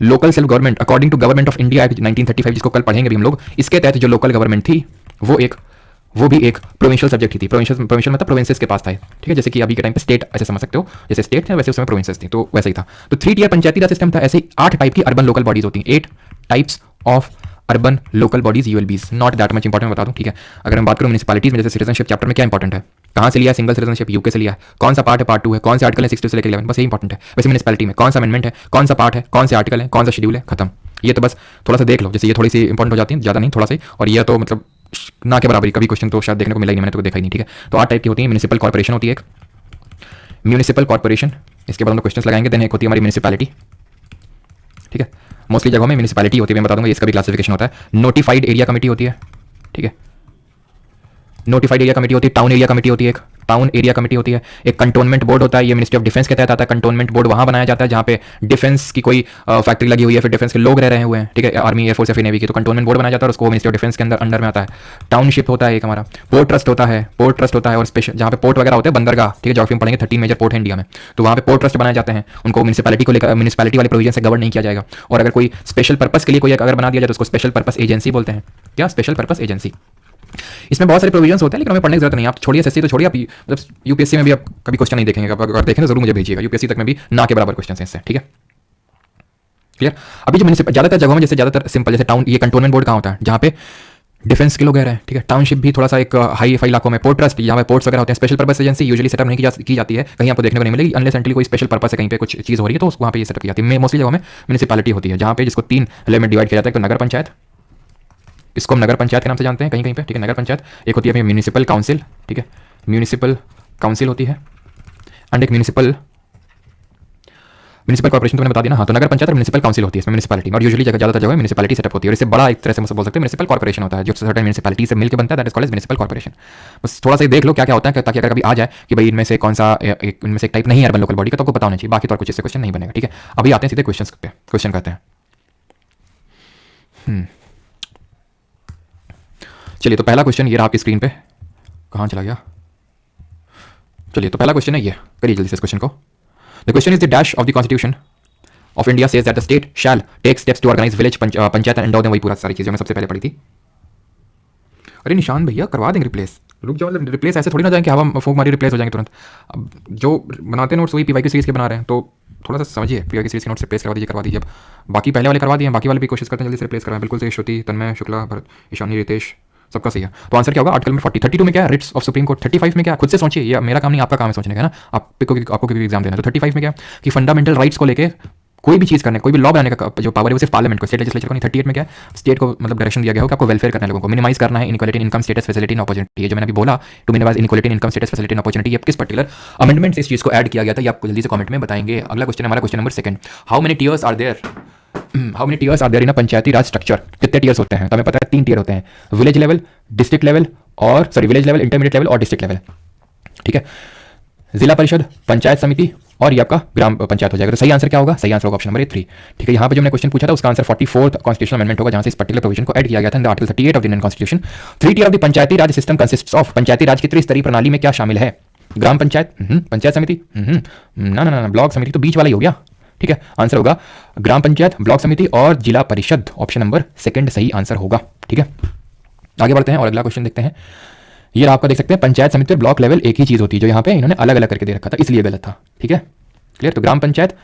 local self government according to government of India act 1935, जिसको कल पढ़ेंगे भी हम लोग, इसके तहत जो लोकल गवर्नमेंट थी वो भी एक प्रोविंशियल सब्जेक्ट ही थी। प्रोविंशियल मतलब प्रोविंसेस के पास था, ठीक है। जैसे कि अभी के टाइम पे स्टेट ऐसे समझ सकते हो, जैसे स्टेट थे वैसे उस समय प्रोविंसेस थी, तो वैसे ही था। तो 3 टियर पंचायती राज सिस्टम था। ऐसे ही 8 टाइप की अर्बन लोकल बॉडीज होती हैं, 8 types of urban local bodies, ULBs. Not that much important, बता दूं, ठीक है। अगर हम बात करूं म्यूनिसिपैलिटीज में, जैसे सिटीजनशिप चैप्टर में क्या इंपॉर्टेंट है, कहां से लिया? सिंगल सिटीजनशिप यूके से लिया है, कौन सा पार्ट है, पार्ट 2 है, कौन से आर्टिकल है 62 से लेकर 11, बस ये इंपॉर्टेंट है। वैसे म्यूनिसिपैलिटी में कौन सा अमेंडमेंट है, कौन सा पार्ट है, कौन से आर्टिकल है, कौन सा शेड्यूल है, खत्म। ये तो बस थोड़ा सा देख लो, जैसे ये थोड़ी सी इंपॉर्टेंट हो जाती है, ज़्यादा नहीं, थोड़ा सा ही। और ये तो मतलब ना के बराबर, कभी क्वेश्चन तो शायद देखने को मिला ही नहीं, मैंने तो देखा ही नहीं, ठीक है। तो 8 टाइप की होती है। म्यूनिसिपल कॉर्पोरेशन होती है एक, म्यूनिसिपल कॉर्पोरेशन, इसके बाद हम लोग क्वेश्चन लगाएंगे। देन एक होती है हमारी म्यूनिसिपैलिटी, ठीक है। मोस्टली जगहों में म्यूनिसिपैलिटी होती है, मैं बता दूंगा, इसका भी क्लासिफिकेशन होता है। नोटिफाइड एरिया कमेटी होती है, ठीक है, नोटिफाइड एरिया कमेटी होती है। टाउन एरिया कमेटी होती है एक, टाउन एरिया कमेटी होती है, एक कंटोनमेंट बोर्ड होता है, ये मिनिस्ट्री ऑफ डिफेंस के तहत आता है। कंटोनमेंट बोर्ड वहाँ बनाया जाता है जहाँ पे डिफेंस की कोई फैक्ट्री लगी हुई है, फिर डिफेंस के लोग रह रहे हुए हैं, ठीक है, आर्मी एयरफोर्स या फिर नेवी की, तो कंटोनमेंट बोर्ड बनाया जाता है और उसको मिनिस्ट्री ऑफ डिफेंस के अंडर में आता है। टाउनशिप होता है एक हमारा, पोर्ट ट्रस्ट होता है, पोर्ट ट्रस्ट होता है, और स्पेशल जहाँ पे पोर्ट वगैरह होते हैं, बंदरगाह, ठीक है, ज्योग्राफी में पढ़ेंगे 13 मेजर पोर्ट है इंडिया में, तो वहाँ पे पोर्ट ट्रस्ट बनाए जाते हैं। उनको म्यूनिसिपैलिटी को लेकर, म्यूनिसिपैलिटी वाले प्रोविजन से गवर्न नहीं किया जाएगा। और अगर कोई स्पेशल पर्पस के लिए कोई अगर बना दिया जाए तो उसको स्पेशल पर्पस एजेंसी बोलते हैं। क्या? Special purpose agency. इसमें बहुत सारे प्रोविजंस होते हैं लेकिन हमें पढ़ने की जरूरत नहीं। आप छोड़िए एसएससी तो छोड़िए, आप मतलब यूपीएससी में भी आप कभी क्वेश्चन नहीं देखेंगे, अगर देखें तो जरूर मुझे भेजिएगा, यूपीएससी तक में भी ना के बराबर क्वेश्चन हैं इससे, ठीक है, क्लियर। अभी जो म्यूनिसिपल ज्यादातर जगहों में, जैसे ज्यादातर सिंपल, जैसे टाउन, ये कंटोनमेंट बोर्ड कहाँ होता है? जहाँ पे डिफेंस के लोग रह रहे हैं, ठीक है। टाउनशिप भी थोड़ा सा एक हाई फाई इलाकों में, पोर्ट ट्रस्ट यहाँ पे पोर्ट्स वगैरह होते हैं। Special purpose agency usually setup नहीं की जाती है, कहीं आपको देखने को नहीं मिलेगी, अनलेस एंटिल कोई स्पेशल पर्पस है, कहीं पे कुछ चीज़ हो रही है तो वहाँ पे ये सेटअप की जाती है। मोस्टली जगहों में म्यूनिसिपैलिटी होती है जहाँ पे, जिसको 3 लेवल में डिवाइड किया जाता है। तो नगर पंचायत, इसको हम नगर पंचायत के नाम से जानते हैं कहीं कहीं पे, ठीक है, नगर पंचायत। एक होती है म्यूनिसिपल काउंसिल, ठीक है, म्यूनिसिपल काउंसिल होती है, एंड एक म्यूनिसिपल कॉर्पोरेशन, तो मैंने बता दिया ना। हाँ, तो नगर पंचायत और म्यूनिसिपल काउंसिल होती है इसमें म्यूनिसिपैलिटी, और यूजुअली ज्यादातर जगह म्यूनिसिपैलिटी सेटअप होती है। और इससे बड़ा एक तरह से बोल सकते हैं म्यूनिसिपल कॉर्पोरेशन होता है, जो सर्टेन म्यूनिसिपैलिटी से मिलकर बनता है, that is called as municipal corporation. बस थोड़ा सा देख लो क्या क्या होता है, ताकि अगर कभी आ जाए कि भाई इनमें से कौन सा, इनमें से एक टाइप नहीं है अर्बन लोकल बॉडी का, तो आपको पता होना चाहिए। बाकी तो और कुछ इससे क्वेश्चन नहीं बनेगा, ठीक है। अभी आते हैं सीधे क्वेश्चन करते हैं। चलिए, तो पहला क्वेश्चन ये रहा आपकी स्क्रीन पे, कहाँ चला गया? चलिए, तो पहला क्वेश्चन है ये, करिए जल्दी से इस क्वेश्चन को। The question is the dash of the constitution of India says that the state shall take steps to organise village panchayat and endow them, वही पूरा सारी चीजें मैं सबसे पहले पढ़ी थी। अरे निशान भैया, करवा देंगे रिप्लेस, रुक जाओ, मतलब रिप्लेस ऐसे थोड़ी ना जाएंगे, हवा फूंक मारी रिप्लेस हो जाएंगे तुरंत। अब जो बनाते हैं नोट्स वही पीवाई की सीरीज के बना रहे हैं, तो थोड़ा सा समझिए, पीवाई की सीरीज के नोट्स रिप्लेस करवा दीजिए। अब बाकी पहले वाले करवा दिए, बाकी वाले भी कोशिश करते हैं जल्दी से रिप्लेस करवाएं। बिल्कुल सही, श्रुति, तन्मय, शुक्ला, भरत, ईशानी, रितेश, सबका सही है। तो आंसर क्या होगा? आर्टिकल में 32 में क्या है? Ritz of supreme court. 35 में क्या? खुद से सोचिए, ये मेरा काम नहीं, आपका काम है सोचने का, ना। आपको कोई एग्जाम देना, तो 35 में क्या कि फंडामेंटल राइट्स को लेके कोई भी चीज़ करने, कोई भी लॉ बनाने का जो पावर है वो सिर्फ पार्लियामेंट को, स्टेट लेजिस्लेचर को नहीं। 38 में क्या है? स्टेट को मतलब डायरेक्शन दिया गया हो कि आपको वेलफेयर करना है, लोगों को मिनिमाइज करना है inequality in income status facility and opportunity. जो मैंने अभी बोला, to minimize inequality in income status facility and opportunity, ये किस पर्टिकुलर अमेंडमेंट से इस चीज़ को ऐड किया गया था, ये आपको जल्दी से कमेंट में बताएंगे। अगला क्वेश्चन है हमारा, question number 2, how many tiers are there in a panchayati raj structure? कितने टियर्स होते हैं? तो हमें पता है 3 टियर होते हैं, विलेज लेवल, डिस्ट्रिक्ट लेवल और विलेज लेवल, इंटरमीडिएट लेवल और डिस्ट्रिक्ट लेवल, ठीक है। जिला परिषद, पंचायत समिति और ये आपका ग्राम पंचायत हो जाएगा। तो सही आंसर क्या होगा? सही आंसर होगा ऑप्शन नंबर 3, ठीक है। यहाँ पे जो मैंने क्वेश्चन पूछा था उसका आंसर 44th कॉन्स्टिट्यूशनल अमेंडमेंट होगा, जहाँ से इस पर्टिकुलर प्रोविजन को ऐड किया गया था in the article 38 of the Indian constitution. 3 tier of the Panchayati Raj system consists of, पंचायती राज की त्रिस्तरीय प्रणाली में क्या शामिल है? ग्राम पंचायत, पंचायत समिति, ना, ब्लॉक समिति तो बीच वाला ही हो गया, ठीक है। आंसर होगा ग्राम पंचायत, ब्लॉक समिति और जिला परिषद, ऑप्शन नंबर 2 सही आंसर होगा, ठीक है। आगे बढ़ते हैं और अगला क्वेश्चन देखते हैं। ये आपका देख सकते हैं, पंचायत समिति और ब्लॉक लेवल एक ही चीज होती है, जो यहाँ पे इन्होंने अलग अलग करके दे रखा था, इसलिए गलत था, ठीक है, क्लियर। तो ग्राम पंचायत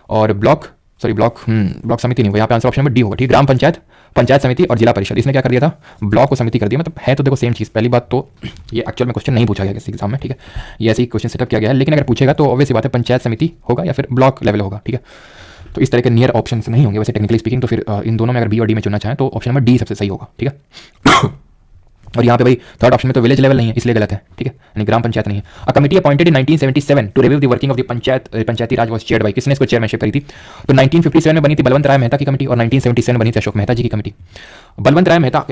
और ब्लॉक समिति नहीं होगा, यहाँ पे आंसर ऑप्शन नंबर डी होगा, ठीक। ग्राम पंचायत, पंचायत समिति और जिला परिषद, इसने क्या कर दिया था? ब्लॉक को समिति कर दिया। मतलब है तो देखो सेम चीज। पहली बात तो ये एक्चुअल में क्वेश्चन नहीं पूछा गया किसी एग्जाम में, ठीक है, ये ऐसे ही क्वेश्चन सेटअप किया गया है, लेकिन अगर पूछेगा तो ऑब्वियस बात है पंचायत समिति होगा या फिर ब्लॉक लेवल होगा, ठीक है। तो इस तरह के नियर ऑप्शन नहीं होंगे वैसे टेक्निकली स्पीकिंग, तो फिर इन दोनों में अगर बी और डी में चुनना चाहें तो ऑप्शन नंबर डी सबसे सही होगा, ठीक है। और यहाँ पे भाई थर्ड ऑप्शन में तो विलेज लेवल नहीं है, इसलिए गलत है, ठीक है, यानी ग्राम पंचायत नहीं है। A committee appointed in 1977 to review the working of the Panchayati raj was chaired by, किसने इसको चेयरमैनशिप करी थी? तो 1957 में बनी थी बलवंत राय मेहता की कमेटी और 1977 में बनी थी अशोक मेहता जी की committee. Balwant Rai Mehta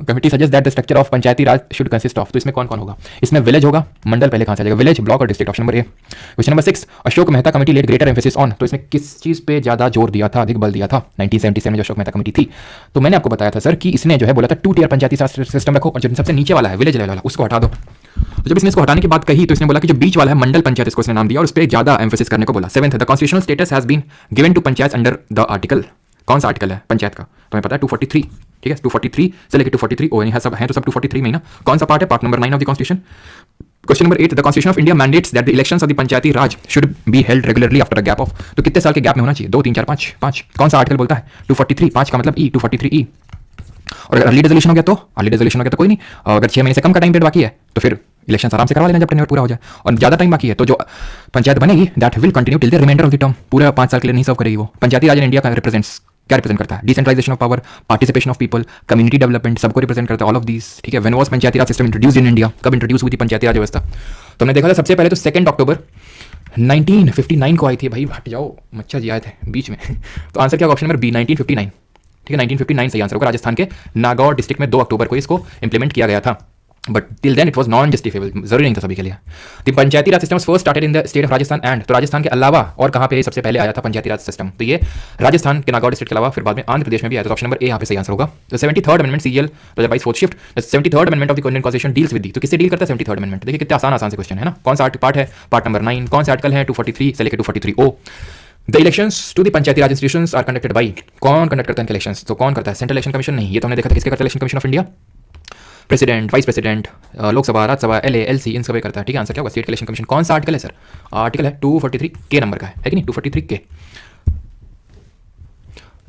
committee suggest that the structure of Panchayati raj should consist of, तो इसमें कौन कौन होगा? इसमें विलेज होगा, मंडल पहले कहाँ से आ जाएगा? विलेज, ब्लॉक और district, option number A. Question number 6, Ashok Mehta committee laid greater emphasis on, तो इसमें किस चीज पे ज्यादा जोर दिया था, अधिक बल दिया था 1977 में जो अशोक मेहता कमेटी थी? तो मैंने आपको बताया था सर कि इसने जो है बोला था 2 टियर पंचायती राज सिस्टम रखो, और जो सबसे नीचे वाला है विलेज लेवल वाला उसको हटा दो। तो जब इसने इसको हटाने की बात कही तो इसने बोला कि जो बीच वाला है मंडल पंचायत, इसको इसने नाम दिया और उस पर ज्यादा एम्फेसिस करने को बोला। 7th, the constitutional status has been given to panchayat under the article, कौन सा आर्टिकल है पंचायत का? तो हमें पता है 243, ठीक है, 243 से लेकर 243 ओ है, सब है तो सब 243 में ही ना। कौन सा पार्ट है? Part number 9 of the constitution. Question number 8, the constitution of India mandates that the elections of the Panchayati raj should be held regularly after a gap of, तो कितने साल के गैप में होना चाहिए? 2, 3, 4, 5। कौन सा आर्टिकल बोलता है? 243, 5 का मतलब ई, 243 ई। और अर्ली रेजोल्यूशन हो गया तो कोई नहीं, अगर 6 महीने से कम का टाइम पीरियड बाकी है तो फिर इलेक्शन आराम से करवा लेना जब टेन्योर पूरा हो जाए, और ज्यादा टाइम बाकी है तो जो पंचायत बनेगी that will continue till the reminder of the term, पूरा 5 साल के लिए नहीं सर्व करेगी वो। पंचायती राज इन इंडिया का क्या रिप्रेजेंट करता है? Decentralization of power, participation of people, community development, सबको रिप्रेजेंट करता है, ऑल ऑफ दीस, ठीक है। When was panchayati Raj system introduce in India, कब इंट्रोड्यूस हुई थी पंचायती राज व्यवस्था? तो हमने देखा था सबसे पहले तो 2 अक्टूबर 1959 को आई थी। भाई हट जाओ, मच्छर जी आए थे बीच में। तो आंसर क्या? ऑप्शन नंबर बी 1959, ठीक है, 1959 सही आंसर होगा। राजस्थान के नागौर डिस्ट्रिक्ट में 2 अक्टूबर को इसको इंप्लीमेंट किया गया था। But till then it was non justifiable, जरूरी नहीं था सभी के लिए। The Panchayati Raj system first started in the state of Rajasthan and, तो राजस्थान के अलावा और कहाँ पे सबसे पहले आया था पंचायती राज सिस्टम, तो ये राजस्थान के नागौर डिस्ट्रिक्ट के अलावा फिर बाद में आंध्र प्रदेश में भी आया था। ऑप्शन नंबर ए यहाँ पे सही आंसर होगा। तो 73rd amendment CGL 2022 fourth shift, the 73rd amendment of the Indian constitution deals with the, तो किससे डील करता है 73rd अमेंडमेंट? देखिए कितने आसान से क्वेश्चन है ना। कौन सा पार्ट है? Part number 9। कौन से आर्टिकल है? 243 से लेकर 243O। The elections to the Panchayati raj institutions are conducted by, कौन कंडक्ट करता है इलेक्शंस? तो कौन करता है? सेंट्रल इलेक्शन कमीशन नहीं, ये तो हमने देखा था किसके करता है election commission of India? President, vice president, Lok Sabha, Rajya Sabha, LA, LC, इन सभी करता है। ठीक है, आंसर क्या होगा? State election commission. कौन सा आर्टिकल है सर? आर्टिकल है 243 के नंबर का है कि नहीं? 243 के।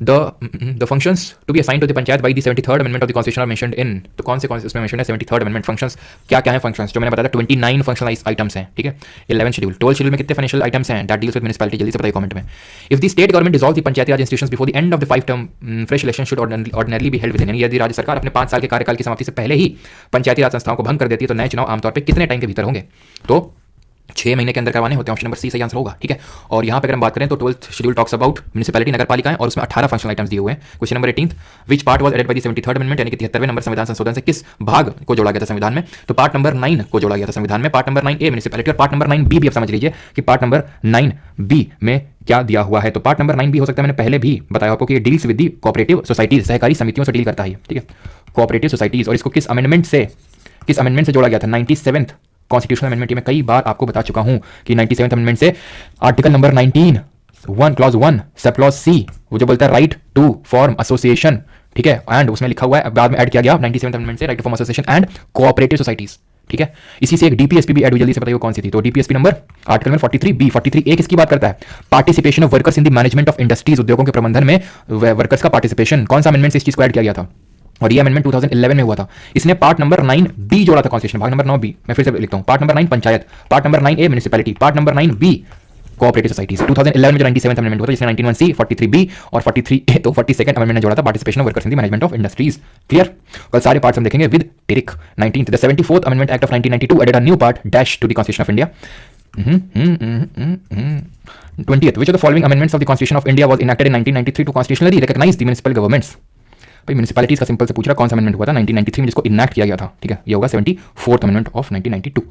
The functions to be assigned to the panchayat by the 73rd amendment of the constitution are mentioned in, तो कौन से उसमें mentioned है 73rd amendment functions? क्या क्या है functions? जो मैंने बताया था 29 functional items हैं, ठीक है। 11 schedule, 12 schedule में कितने financial items हैं that deals with municipality? जल्दी से बताइए कमेंट में। If the state government dissolves the Panchayati Raj institutions before the end of the 5 term, fresh election should ordinarily be held within, यानी यदि राज्य सरकार अपने 5 साल के कार्यकाल की समाप्ति से पहले ही पंचायती राज संस्थाओं को भंग कर देती है तो नए चुनाव आमतौर पर कितने टाइम के भीतर होंगे? तो 6 महीने के अंदर करवाने होते हैं। ऑप्शन नंबर सी सही आंसर होगा, ठीक है। और यहाँ पे अगर हम बात करें तो 12th schedule talks about municipality, नगर पालिकाएं, और उसमें 18 फंक्शनल आइटम्स दिए हुए हैं। Question number 18, which part was added by the 73rd amendment, यानी कि 73वें नंबर संविधान संशोधन से किस भाग को जोड़ा गया था संविधान में? तो पार्ट नंबर 9 को जोड़ा गया था संविधान में। पार्ट नंबर 9 ए म्युनिसिपैलिटी और पार्ट नंबर 9 बी भी आप समझ लीजिए कि पार्ट नंबर 9 बी में क्या दिया हुआ है। तो पार्ट नंबर 9 बी हो सकता है, मैंने पहले भी बताया आपको कि ये deals with the cooperative societies, सहकारी समितियों से डील करता है, ठीक है, कोऑपरेटिव सोसाइटीज। और इसको किस अमेंडमेंट से जोड़ा गया था? 97th constitutional amendment. मैं कई बार आपको बता चुका हूं कि 97th अमेंडमेंट से article number 19 1 clause 1 sub clause C, वो जो बोलता है राइट टू फॉर्म एसोसिएशन, ठीक है, एंड उसमें लिखा हुआ है, बाद में ऐड किया गया 97th अमेंडमेंट से, right to form association and cooperative societies, ठीक है। इसी से एक डीपीएसपी भी ऐड हुई, जल्दी से बताइए कौन सी थी? तो डीपीएसपी नंबर आर्टिकल नंबर 43 43 ए किसकी बात करता है? Participation of workers in the management of industries, उद्योगों के प्रबंधन में वर्कर्स का पार्टिसिपेशन। कौन सा अमेंडमेंट से इस चीज को ऐड किया गया था? और ये अमेंडमेंट 2011 में हुआ था। इसने पार्ट नंबर 9 बी जोड़ा था कॉन्स्टिट्यूशन, भाग नंबर 9 बी। मैं फिर से लिखता हूं, part number 9 panchayat, part number 9 A municipality, part number 9 B cooperative societies. 2011 में जो 97th अमेंडमेंट हुआ था, जिसने 91 सी 43 बी और 43 ए, तो 42nd अमेंडमेंट ने जोड़ा था participation of workers in the management of industries. Clear? कल सारे पार्ट्स हम देखेंगे with trick. 19th, the 74th amendment act of 1992 added a new part dash to the constitution of India. 20th, which of the following amendments of the constitution of India was enacted in 1993 to constitutionally recognize the municipal governments? भाई municipalities का simple से पूछ रहा, कौन सा amendment हुआ था 1993 में जिसको इनैक्ट किया गया था, ठीक है, ये होगा 74th amendment of 1992।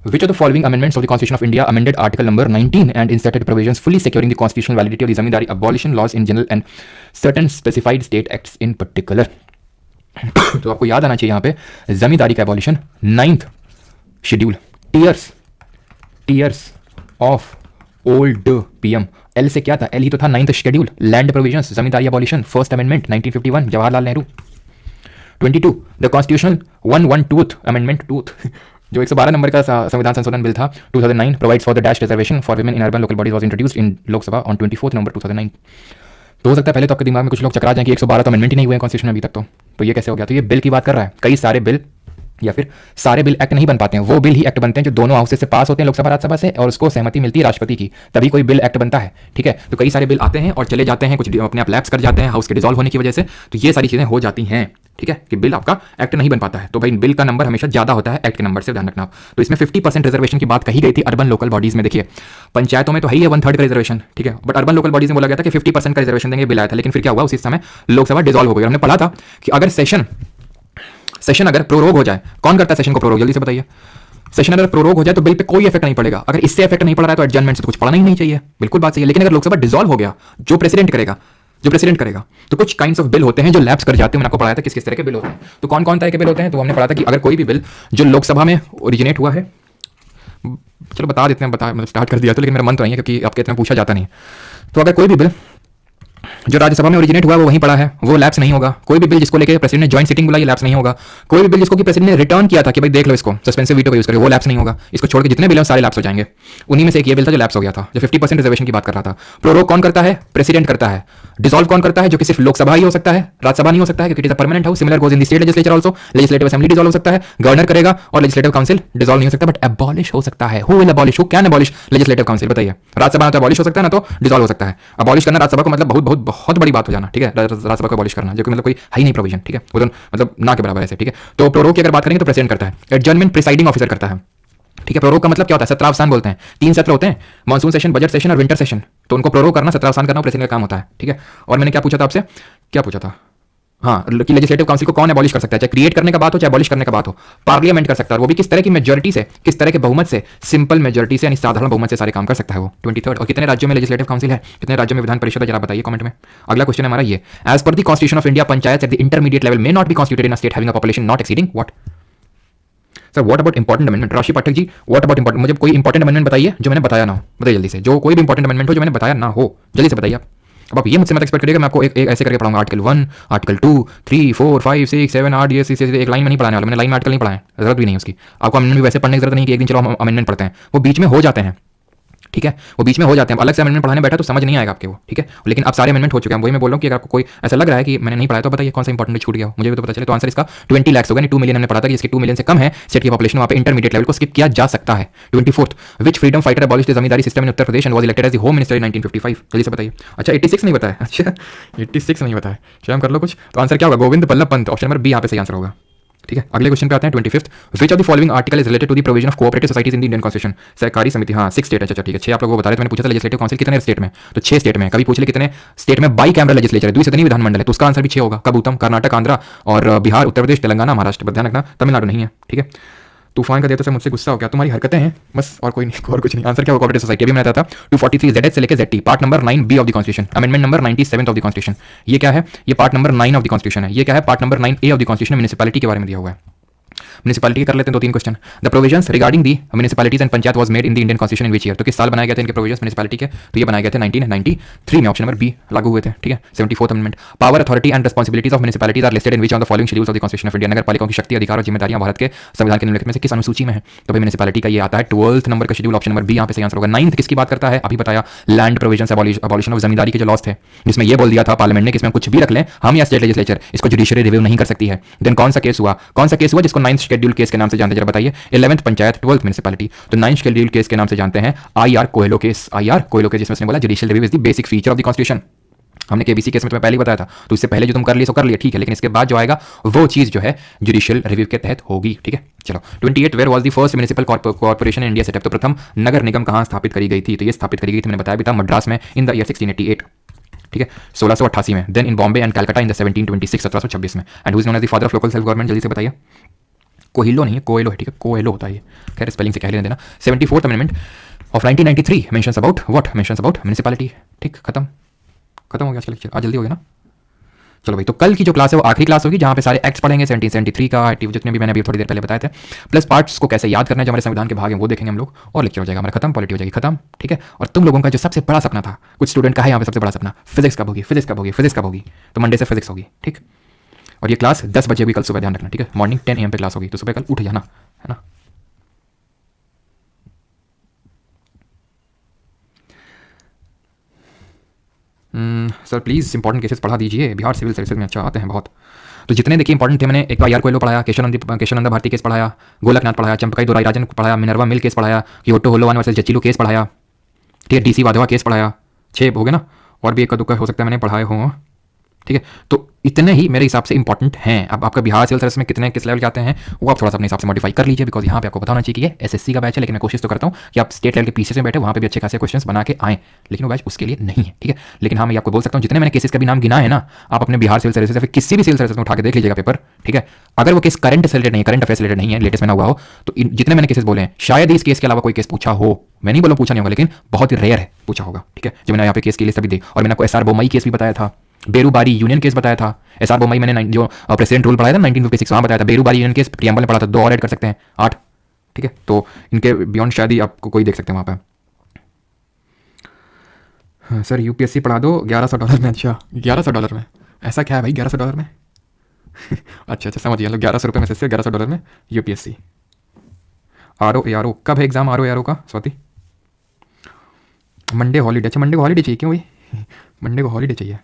Which of the following amendments of the Constitution of India amended Article number 19 and inserted provisions fully securing the constitutional validity of the zamindari abolition laws in general and certain specified state acts in particular? तो आपको याद आना चाहिए यहाँ पे जमींदारी का abolition, 9th schedule, tears of old PM. L से क्या था? एल ही तो था 9th schedule, land provisions, zamindari abolition, first amendment 1951 Jawaharlal Nehru. 22, the constitutional 112th amendment tooth, जो 112 नंबर का संविधान संशोधन बिल था 2009, provides for the dash reservation for women in urban local bodies was introduced in Lok Sabha on 24 नवंबर 2009। तो हो सकता है पहले तो आपके दिमाग में कुछ लोग चकरा जाएं कि 112 तो अमेंडमेंट ही नहीं हुए हैं कॉन्स्टिट्यूशन में अभी तक, तो ये कैसे हो गया? तो ये बिल की बात कर रहा है। कई सारे बिल या फिर सारे बिल एक्ट नहीं बन पाते हैं, वो बिल ही एक्ट बनते हैं जो दोनों हाउसेस से पास होते हैं, लोकसभा राज्यसभा से, और उसको सहमति मिलती है राष्ट्रपति की, तभी कोई बिल एक्ट बनता है, ठीक है। तो कई सारे बिल आते हैं और चले जाते हैं, कुछ अपने आप लैप्स कर जाते हैं हाउस के डिसॉल्व होने की वजह से, तो ये सारी चीजें हो जाती हैं, ठीक है, कि बिल आपका एक्ट नहीं बन पाता है। तो भाई बिल का नंबर हमेशा ज्यादा होता है एक्ट के नंबर से, ध्यान रखना। तो इसमें 50% रिजर्वेशन की बात कही गई थी अर्बन लोकल बॉडीज में। देखिए पंचायतों में तो है ही 1/3 का रिजर्वेशन, ठीक है, बट अर्बन लोकल बॉडीज में बोला गया था कि 50% का रिजर्वेशन देंगे, बिल आया था। लेकिन फिर क्या हुआ? उसी समय लोकसभा डिसॉल्व हो गई। हमने पढ़ा था कि अगर सेशन अगर प्रोरोग हो जाए, कौन करता है सेशन को प्रोरोग? जल्दी से बताइए। सेशन अगर प्रोरोग हो जाए तो बिल पे कोई इफेक्ट नहीं पड़ेगा। अगर इससे इफेक्ट नहीं पड़ रहा है तो एडजर्नमेंट से तो कुछ पढ़ना ही नहीं चाहिए, बिल्कुल बात सही है। लेकिन अगर लोकसभा डिसॉल्व हो गया, जो प्रेसिडेंट करेगा तो कुछ काइंड्स ऑफ बिल होते हैं जो लैप्स कर जाते हैं। मैंने आपको पढ़ाया था किस किस तरह के बिल होते हैं, तो कौन कौन तरह के बिल होते हैं। तो हमने पढ़ा था कि अगर कोई भी बिल जो लोकसभा में ओरिजिनेट हुआ है, चलो बता देते हैं, मतलब स्टार्ट कर दिया तो, लेकिन मेरा मन तो नहीं है क्योंकि आपके इतना पूछा जाता नहीं। तो अगर कोई भी बिल जो राज्यसभा में ओरिजिनेट हुआ वो वहीं पड़ा है, वो लैप्स नहीं होगा। कोई भी बिल जिसको लेकर प्रेसिडेंट ने जॉइंट सिटिंग बुलाई, लैप्स नहीं होगा। कोई भी बिल जिसको कि प्रेसिडेंट ने रिटर्न किया था कि भाई देख लो इसको, सस्पेंसिव वीटो का यूज करें, वो लैप्स नहीं होगा। इसको छोड़ के जितने बिल हैं सारे लैप्स हो जाएंगे। उन्हीं में से एक ये बिल था जो लैप्स हो गया था, जो 50% रिजर्वेशन की बात कर रहा था। प्रोरोग कौन करता है? प्रेसिडेंट करता है। डिसॉल्व कौन करता है? जो कि सिर्फ लोकसभा ही हो सकता है, राज्यसभा नहीं हो सकता है क्योंकि it is a permanent house. Similar goes in the state legislature also. Legislative assembly dissolve हो सकता है, गवर्नर करेगा, और लेजिस्लेटिव काउंसिल डिसॉल्व नहीं हो सकता बट अबॉलिश हो सकता है। Who will abolish? Who can abolish legislative council? बताइए। राज्यसभा ना तो अबॉलिश हो सकता है ना तो डिसॉल्व हो सकता है। अबॉलिश करना राज्यसभा को मतलब बहुत बहुत बहुत बड़ी बात हो जाना, ठीक है, राज्यसभा को अबॉलिश करना, जो कि मतलब कोई है ही नहीं प्रोविजन, ठीक है, वो तो मतलब ना के बराबर ऐसे, ठीक है। तो प्रोरोग की अगर बात करेंगे तो प्रेसिडेंट करता है। एडजर्नमेंट प्रिसाइडिंग ऑफिसर करता है, ठीक है। प्रोरोग का मतलब क्या होता है? सत्रावसान बोलते हैं। 3 सत्र होते हैं, मानसून सेशन, बजट सेशन और विंटर सेशन। तो उनको प्रोरोग करना, सत्रावसान करना प्रेसिडेंट का काम होता है, ठीक है। और मैंने क्या पूछा था आपसे? क्या पूछा था? हाँ कि लेजिस्लेटिव काउंसिल को कौन एबॉलिश कर सकता है, चाहे क्रिएट करने का बात हो चाहे एबॉलिश करने का बात हो, पार्लियामेंट कर सकता है, और वो भी किस तरह की मेजोरिटी से, किस तरह के बहुमत से, सिंपल मेजोरिटी से यानी साधारण बहुमत से सारे काम कर सकता है वो 23rd। और कितने राज्यों में लेजिस्लेटिव काउंसिल है, कितने राज्यों में विधान परिषद है, जरा बताइए कमेंट में। अगला क्वेश्चन हमारा ये, as per the constitution of India panchayat at the intermediate level may not be constituted in a state having a population not exceeding what. Sir what about important amendment, Rashi Pathak ji what about important, मुझे कोई important amendment बताइए जो मैंने बताया ना हो, बताइए जल्दी से, जो कोई भी इंपॉर्टेंट अमेंडमेंट हो जो मैंने बताया ना हो, जल्दी से बताइए आप। अब आप ये मुझसे मत एक्सपेक्ट करिएगा मैं आपको एक ऐसे करके पढ़ाऊंगा, आर्टिकल 1 आर्टिकल 2 3 4 5 6 7 8 ये एक लाइन में नहीं पढ़ाने वाला, मैंने लाइन में आर्टिकल नहीं पढ़ाया है, जरूरत भी नहीं है उसकी। आपको अमेंडमेंट भी वैसे पढ़ने की जरूरत नहीं कि एक दिन चलो हम अमेंडमेंट पढ़ते हैं, वो बीच में हो जाते हैं, ठीक है, वो बीच में हो जाते हैं। अलग से अमेंडमेंट पढ़ाने बैठा तो समझ नहीं आएगा आपके वो, ठीक है, लेकिन अब सारे अमेंडमेंट हो चुके हैं। वही मैं बोल रहा हूँ कि अगर आपको कोई ऐसा लग रहा है कि मैंने नहीं पढ़ाया तो बताइए कौन सा इंपॉर्टेंट छूट गया हो, मुझे भी तो पता चले। तो आंसर इसका 20 लाख होगा, 2 मिलियन हमने पढ़ा था कि इसके 2 मिलियन से कम है स्टेट की पॉपुलेशन, वहाँ पे इंटरमीडिएट लेवल को स्किप किया जा सकता है। 24th which freedom fighter abolished the zamindari system in Uttar Pradesh and was elected as the home minister in 1955, जल्दी से बताइए। अच्छा 86 नहीं बताया, अच्छा 86 नहीं बताया, शर्म कर लो कुछ। तो आंसर क्या होगा, Govind Ballabh Pant, option number B यहाँ पे सही आंसर होगा, ठीक है। अगले क्वेश्चन पे आते हैं 25th, which of the following article is related to the provision of cooperative societies in the Indian constitution, सहकारी समिति, हाँ 6 स्टेट है, अच्छा ठीक है 6 आप लोग वो बता रहे थे, मैंने पूछा था लेजिस्लेटिव काउंसिल कितने स्टेट में, तो 6 स्टेट में। कभी पूछ ले कितने स्टेट में बाई कैमरा लेजिस्लेचर है, द्विसदनीय विधानमंडल है, तो उसका आंसर भी 6 होगा। कब उत्तम, कर्नाटक, आंध्रा और बिहार, उत्तर प्रदेश, तेलंगाना, महाराष्ट्र, ध्यान रखना तमिलनाडु नहीं है, ठीक है। तूफान का देता से मुझसे गुस्सा हो गया, तुम्हारी हरकतें हैं बस, और कोई नहीं, और कुछ नहीं। आंसर क्या होगा, कोऑपरेटिव सोसाइटी। अभी मैंने बताया था 243 ZH से लेकर ZT, part number 9 B of the constitution, amendment number 97 of the constitution. ये क्या है, ये part number 9 of the constitution है। ये क्या है, part number 9A of the constitution, municipality के बारे में दिया हुआ है। म्युनिसिपैलिटी कर लेते हैं 2-3 question. The provisions regarding the municipalities and panchayat was made in the Indian constitution in which year, तो किस साल बनाए गए थे इनके प्रोविजंस म्युनिसिपैलिटी के, तो ये बनाए गए थे 1993 में, ऑप्शन नंबर बी लागू हुए थे, ठीक है। 74th amendment, power authority and responsibilities of municipalities are listed in which of the following schedules of the constitution of India, नगर पालिकाओं की शक्ति, अधिकार और जिम्मेदारियां भारत के संविधान के निम्नलिखित में से किस अनुसूची में है, तो भाई म्युनिसिपैलिटी का ये आता है 12th नंबर का शेड्यूल, ऑप्शन नंबर बी यहाँ पे सही आंसर होगा। 9th किसकी बात करता है, अभी बताया, लैंड प्रोविजंस अबॉलिशन ऑफ जमींदारी के जो लॉस थे, जिसमें ये बोल दिया था पार्लियामेंट ने कि इसमें कुछ भी रख लें हम या स्टेट लेजिस्लेचर, इसको जुडिशियरी रिव्यू नहीं कर सकती है। देन कौन सा केस हुआ, जिसको 9th शेड्यूल केस के नाम से जानते हैं, जरा बताइए। 11th पंचायत, 12th म्युनिसिपैलिटी, तो 9th शेड्यूल केस के नाम से जानते हैं IR कोयलो केस, जिसमें उसने बोला judicial review is the basic feature of the constitution. हमने केबीसी केस में तुम्हें पहले ही बताया था, तो इससे पहले जो तुम कर लिए सो कर लिए, ठीक है, लेकिन इसके बाद जो आएगा वो चीज जो है जुडिशियल रिव्यू के तहत होगी, ठीक है। चलो 28 where was the first municipal corporation in India set up, तो प्रथम नगर निगम कहाँ स्थापित करी गई थी, तो ये स्थापित करी गई थी, मैंने बताया भी था, मद्रास में इन द ईयर 1688, ठीक है, 1688 में। Then in Bombay and Calcutta in the 1726, 1726 में। And who is known as the father of local self government, जल्दी से बताइए। कोहिलो नहीं है, कोयलो है, ठीक है, कोयलो होता है ये, खैर स्पेलिंग से कह लेना देना। 74th amendment of 1993 mentions about what, mentions about municipality, ठीक, खत्म हो गया आज का लेक्चर, आज जल्दी हो गया ना। चलो भाई, तो कल की जो क्लास है वो आखिरी क्लास होगी जहाँ पे सारे एक्ट्स पढ़ेंगे, 1773 का एक्टिव जितने भी मैंने अभी थोड़ी देर पहले बताए थे, प्लस पार्ट्स को कैसे याद करना है जो हमारे संविधान के भाग हैं वो देखेंगे हम लोग, और लेक्चर हो जाएगा हमारा खत्म, पॉलिटी हो जाएगी खत्म, ठीक है। और तुम लोगों का जो सबसे बड़ा सपना था, कुछ स्टूडेंट का है यहाँ पे सबसे बड़ा सपना, फिजिक्स कब होगी, तो मंडे से फिजिक्स होगी, ठीक। और ये क्लास 10 बजे होगी कल सुबह, ध्यान रखना, ठीक है, मॉर्निंग 10 AM पे क्लास होगी, तो सुबह कल उठ जाना, है ना। सर प्लीज़ इंपॉर्टेंट केसेस पढ़ा दीजिए, बिहार सिविल सर्विसेज में अच्छा आते हैं बहुत। तो जितने देखिए इंपॉर्टेंट थे, मैंने एक बार IR कोयलो पढ़ाया, केशवानंद भारती केस पढ़ाया, गोलकनाथ पढ़ाया, चंपकाई दोराई राजन पढ़ाया, मिनर्वा मिल केस पढ़ाया, कियोटो होलोवान वर्सेस जचिलो केस पढ़ाया, ठीक है, DC वाधवा केस पढ़ाया, 6 हो गए ना, और भी एक का दुक्का हो सकता है मैंने पढ़ाए हों, ठीक है। तो इतने ही मेरे हिसाब से इंपॉर्टेंट हैं। अब आपका बिहार सिविल सर्विस में कितने किस लेवल के आते हैं वो आप थोड़ा सा अपने हिसाब से मॉडिफाई कर लीजिए, बिकॉज यहाँ पे आपको बताना चाहिए कि ये SSC का बैच है, लेकिन मैं कोशिश तो करता हूँ कि आप स्टेट लेवल के पीछे से बैठे वहाँ पे भी अच्छे खासे क्वेश्चंस बना के आएँ, लेकिन वो बैच उसके लिए नहीं है, ठीक है। लेकिन हाँ मैं आपको बोल सकता हूँ जितने मैंने केसेस का भी नाम गिना है ना, आप अपने बिहार सिविल सर्विस या फिर किसी भी सिविल सर्विस में उठा के देख लीजिएगा पेपर, ठीक है। अगर वो केस करंट से रिलेटेड नहीं, करंट अफेयर से रिलेटेड नहीं है, लेटेस्ट में ना हुआ हो, तो जितने मैंने केसेस बोले हैं शायद इस केस के अलावा कोई केस पूछा हो, मैं नहीं बोला पूछा नहीं होगा, लेकिन बहुत ही रेयर है पूछा होगा, ठीक है। जब मैंने यहाँ पे केस की लिस्ट अभी दी, और मैंने आपको SR बोमई केस भी बताया था, बेरूबारी यूनियन केस बताया था, SR बोमई मैंने जो प्रेसिडेंट रूल पढ़ाया था 1956 वहाँ बताया था, बेरूबारी यूनियन केस प्रियम्बल में पढ़ा था, 2 और ऐड कर सकते हैं 8, ठीक है। तो इनके बियॉन्ड शायद ही आपको कोई देख सकते हैं वहाँ पे। हाँ, सर UPSC पढ़ा दो $1100 में, अच्छा $1100 में, ऐसा क्या है भाई $1100 में अच्छा समझिए, मतलब ₹1100 में से $1100 में UPSC। RO ARO कब है एग्जाम, RO ARO का स्वाति? मंडे हॉलीडे, अच्छा मंडे को हॉलीडे चाहिए क्यों भाई मंडे को हॉलीडे चाहिए,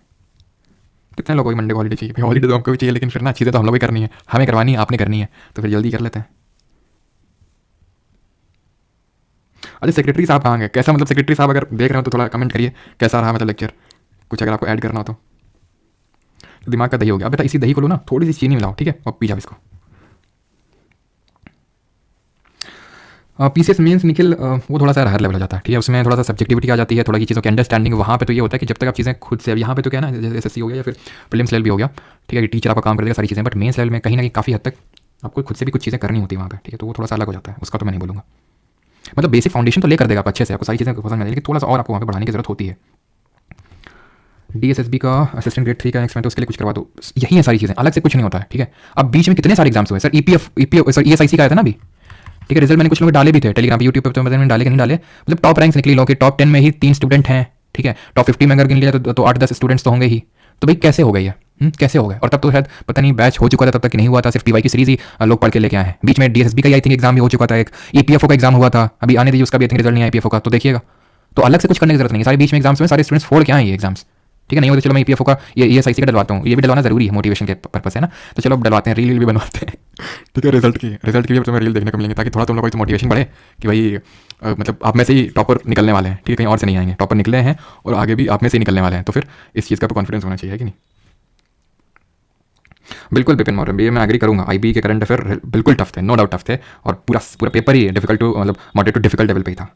कितने लोगों को मंडे को हॉलीडे चाहिए भाई? हॉलीडे तो हमको भी चाहिए, लेकिन फिर ना चीज़ें तो हम लोग भी करनी है, हमें करवानी है, आपने करनी है, तो फिर जल्दी कर लेते हैं। अच्छा सेक्रेटरी साहब कहाँ गए, कैसा, मतलब सेक्रेटरी साहब अगर देख रहे हो तो थोड़ा कमेंट करिए कैसा रहा मतलब लेक्चर, कुछ अगर आपको ऐड करना हो तो दिमाग का दही हो गया। अब बेटा इसी दही को लो ना, थोड़ी सी चीनी मिलाओ, ठीक है, और पी जाओ इसको। पीसीएस मेंस निखिल वो थोड़ा सा हायर लेवल हो जाता है, ठीक है, उसमें थोड़ा सा सब्जेक्टिविटी आ जाती है, थोड़ा की चीज़ों की अंडरस्टैंडिंग। वहाँ पे तो ये होता है कि जब तक आप चीज़ें खुद से, अब यहाँ पे तो क्या है ना, जैसे एसएससी हो गया या फिर प्रीलिम्स लेवल भी हो गया, ठीक है, कि टीचर आपका काम कर देगा सारी चीज़ें, बट मेंस लेवल में कहीं ना कहीं काफ़ी हद तक आपको खुद से भी कुछ चीज़ें करनी होती है वहाँ पे, ठीक है, तो वो थोड़ा सा अलग हो जाता है, उसका तो मैं नहीं बोलूँगा। मतलब बेसिक फाउंडेशन तो लेकर देगा आप अच्छे से, आपको सारी चीज़ें पसंद है, लेकिन थोड़ा सा और आपको वहाँ पे बढ़ाने की जरूरत होती है। डीएसएसबी का असिस्टेंट ग्रेड 3 का नेक्स्ट में तो उसके लिए कुछ करवा दो, यही है सारी चीज़ें, अलग से कुछ नहीं होता है, ठीक है। अब बीच में कितने सारे एग्जाम्स हुए सर, ईपीएफ सर ईएसआईसी का आया था ना अभी, ठीक है, रिजल्ट मैंने कुछ लोग डाले भी थे टेलीग्राम पे, यूट्यूब पे, तो मैंने डाले कि नहीं डाले, मतलब टॉप रैंक्स निकली लोग कि टॉप 10 में ही 3 स्टूडेंट हैं, ठीक है, टॉप 50 में अगर गिन लिया तो 8-10 स्टूडेंट्स तो होंगे ही। तो भाई कैसे हो गई है, कैसे हो गए? और तब तो शायद पता नहीं बैच हो चुका था, तब तक नहीं हुआ था, सिर्फ टीवाई की सीरीज ही लोग पढ़ के लेके आए हैं। बीच में डीएसएसबी का आई थिंक एग्जाम भी हो चुका था, एक ईपीएफओ का एग्जाम हुआ था, अभी आने दीजिए, उसका भी आई थिंक रिजल्ट नहीं आया ईपीएफओ का, तो देखिएगा। तो अलग से कुछ करने की जरूरत नहीं है, सारे बीच में एग्जाम्स में सारे स्टूडेंट्स फोड़ के आए ये एग्जाम्स, ठीक है। नहीं हो तो चलो मैं ईपीएफओ का ये ईएसआईसी का डलवाता हूँ, ये भी डलवाना जरूरी है मोटिवेशन के पर्पस है ना, तो चलो अब डलवाते हैं, रील भी बनवाते हैं, ठीक है। रिजल्ट की भी तुम्हें रील देखने को मिलेंगे, ताकि थोड़ा तुम लोग को मोटिवेशन बढ़े कि भाई मतलब आप में से ही टॉपर निकलने वाले हैं, ठीक है, कहीं और से नहीं आएंगे, टॉपर निकले हैं और आगे भी आप में से ही निकलने वाले हैं, तो फिर इस चीज़ का कॉन्फिडेंस होना चाहिए कि नहीं। बिल्कुल बिपिन मौर्य, ये मैं एग्री करूंगा, आईबी के करंट अफेयर बिल्कुल टफ थे, नो डाउट टफ थे, और पूरा पूरा पेपर ही डिफिकल्ट टू मतलब मॉडरेट टू डिफिकल्ट लेवल पे ही था।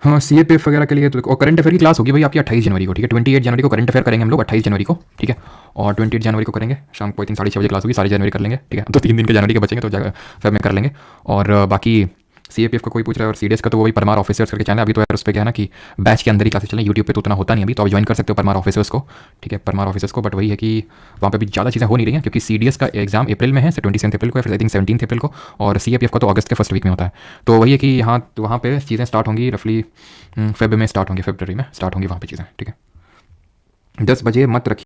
हाँ सीएपीएफ वगैरह के लिए तो, और करंट अफेयर की क्लास होगी भाई आपकी 28 जनवरी को, ठीक है, 28 जनवरी को करंट अफेयर करेंगे हम लोग, 28 जनवरी को, ठीक है, और 28 जनवरी को करेंगे शाम को, 3-6:30 बजे क्लास होगी, सारी जनवरी कर लेंगे, ठीक है, तो 3 दिन के जनवरी के बचेंगे, तो फिर में कर लेंगे। और बाकी सीएपीएफ का कोई पूछ रहा है, और सीडीएस का तो वो भी परमार ऑफिसर्स करके चैनल, अभी तो यार उस पर क्या है ना कि बैच के अंदर ही क्लासेस चलें, यूट्यूब पे तो उतना होता नहीं अभी, तो आप ज्वाइन कर सकते हो परमार ऑफिसर्स को, ठीक है, परमार ऑफिसर्स को, बट वही है कि वहाँ पे भी ज़्यादा चीज़ें हो नहीं रही हैं, क्योंकि सीडीएस का एग्जाम अप्रैल में है, 27 अप्रैल को, फिर आई थिंक 17 अप्रैल को, और सीएपीएफ का तो अगस्त के फर्स्ट वीक में होता है। तो वही है कि यहाँ तो वहाँ पे चीज़ें स्टार्ट होंगी रफली फेब में स्टार्ट होंगी, फरवरी में स्टार्ट होंगी वहाँ पे चीज़ें, ठीक है। 10 बजे मत रखिए।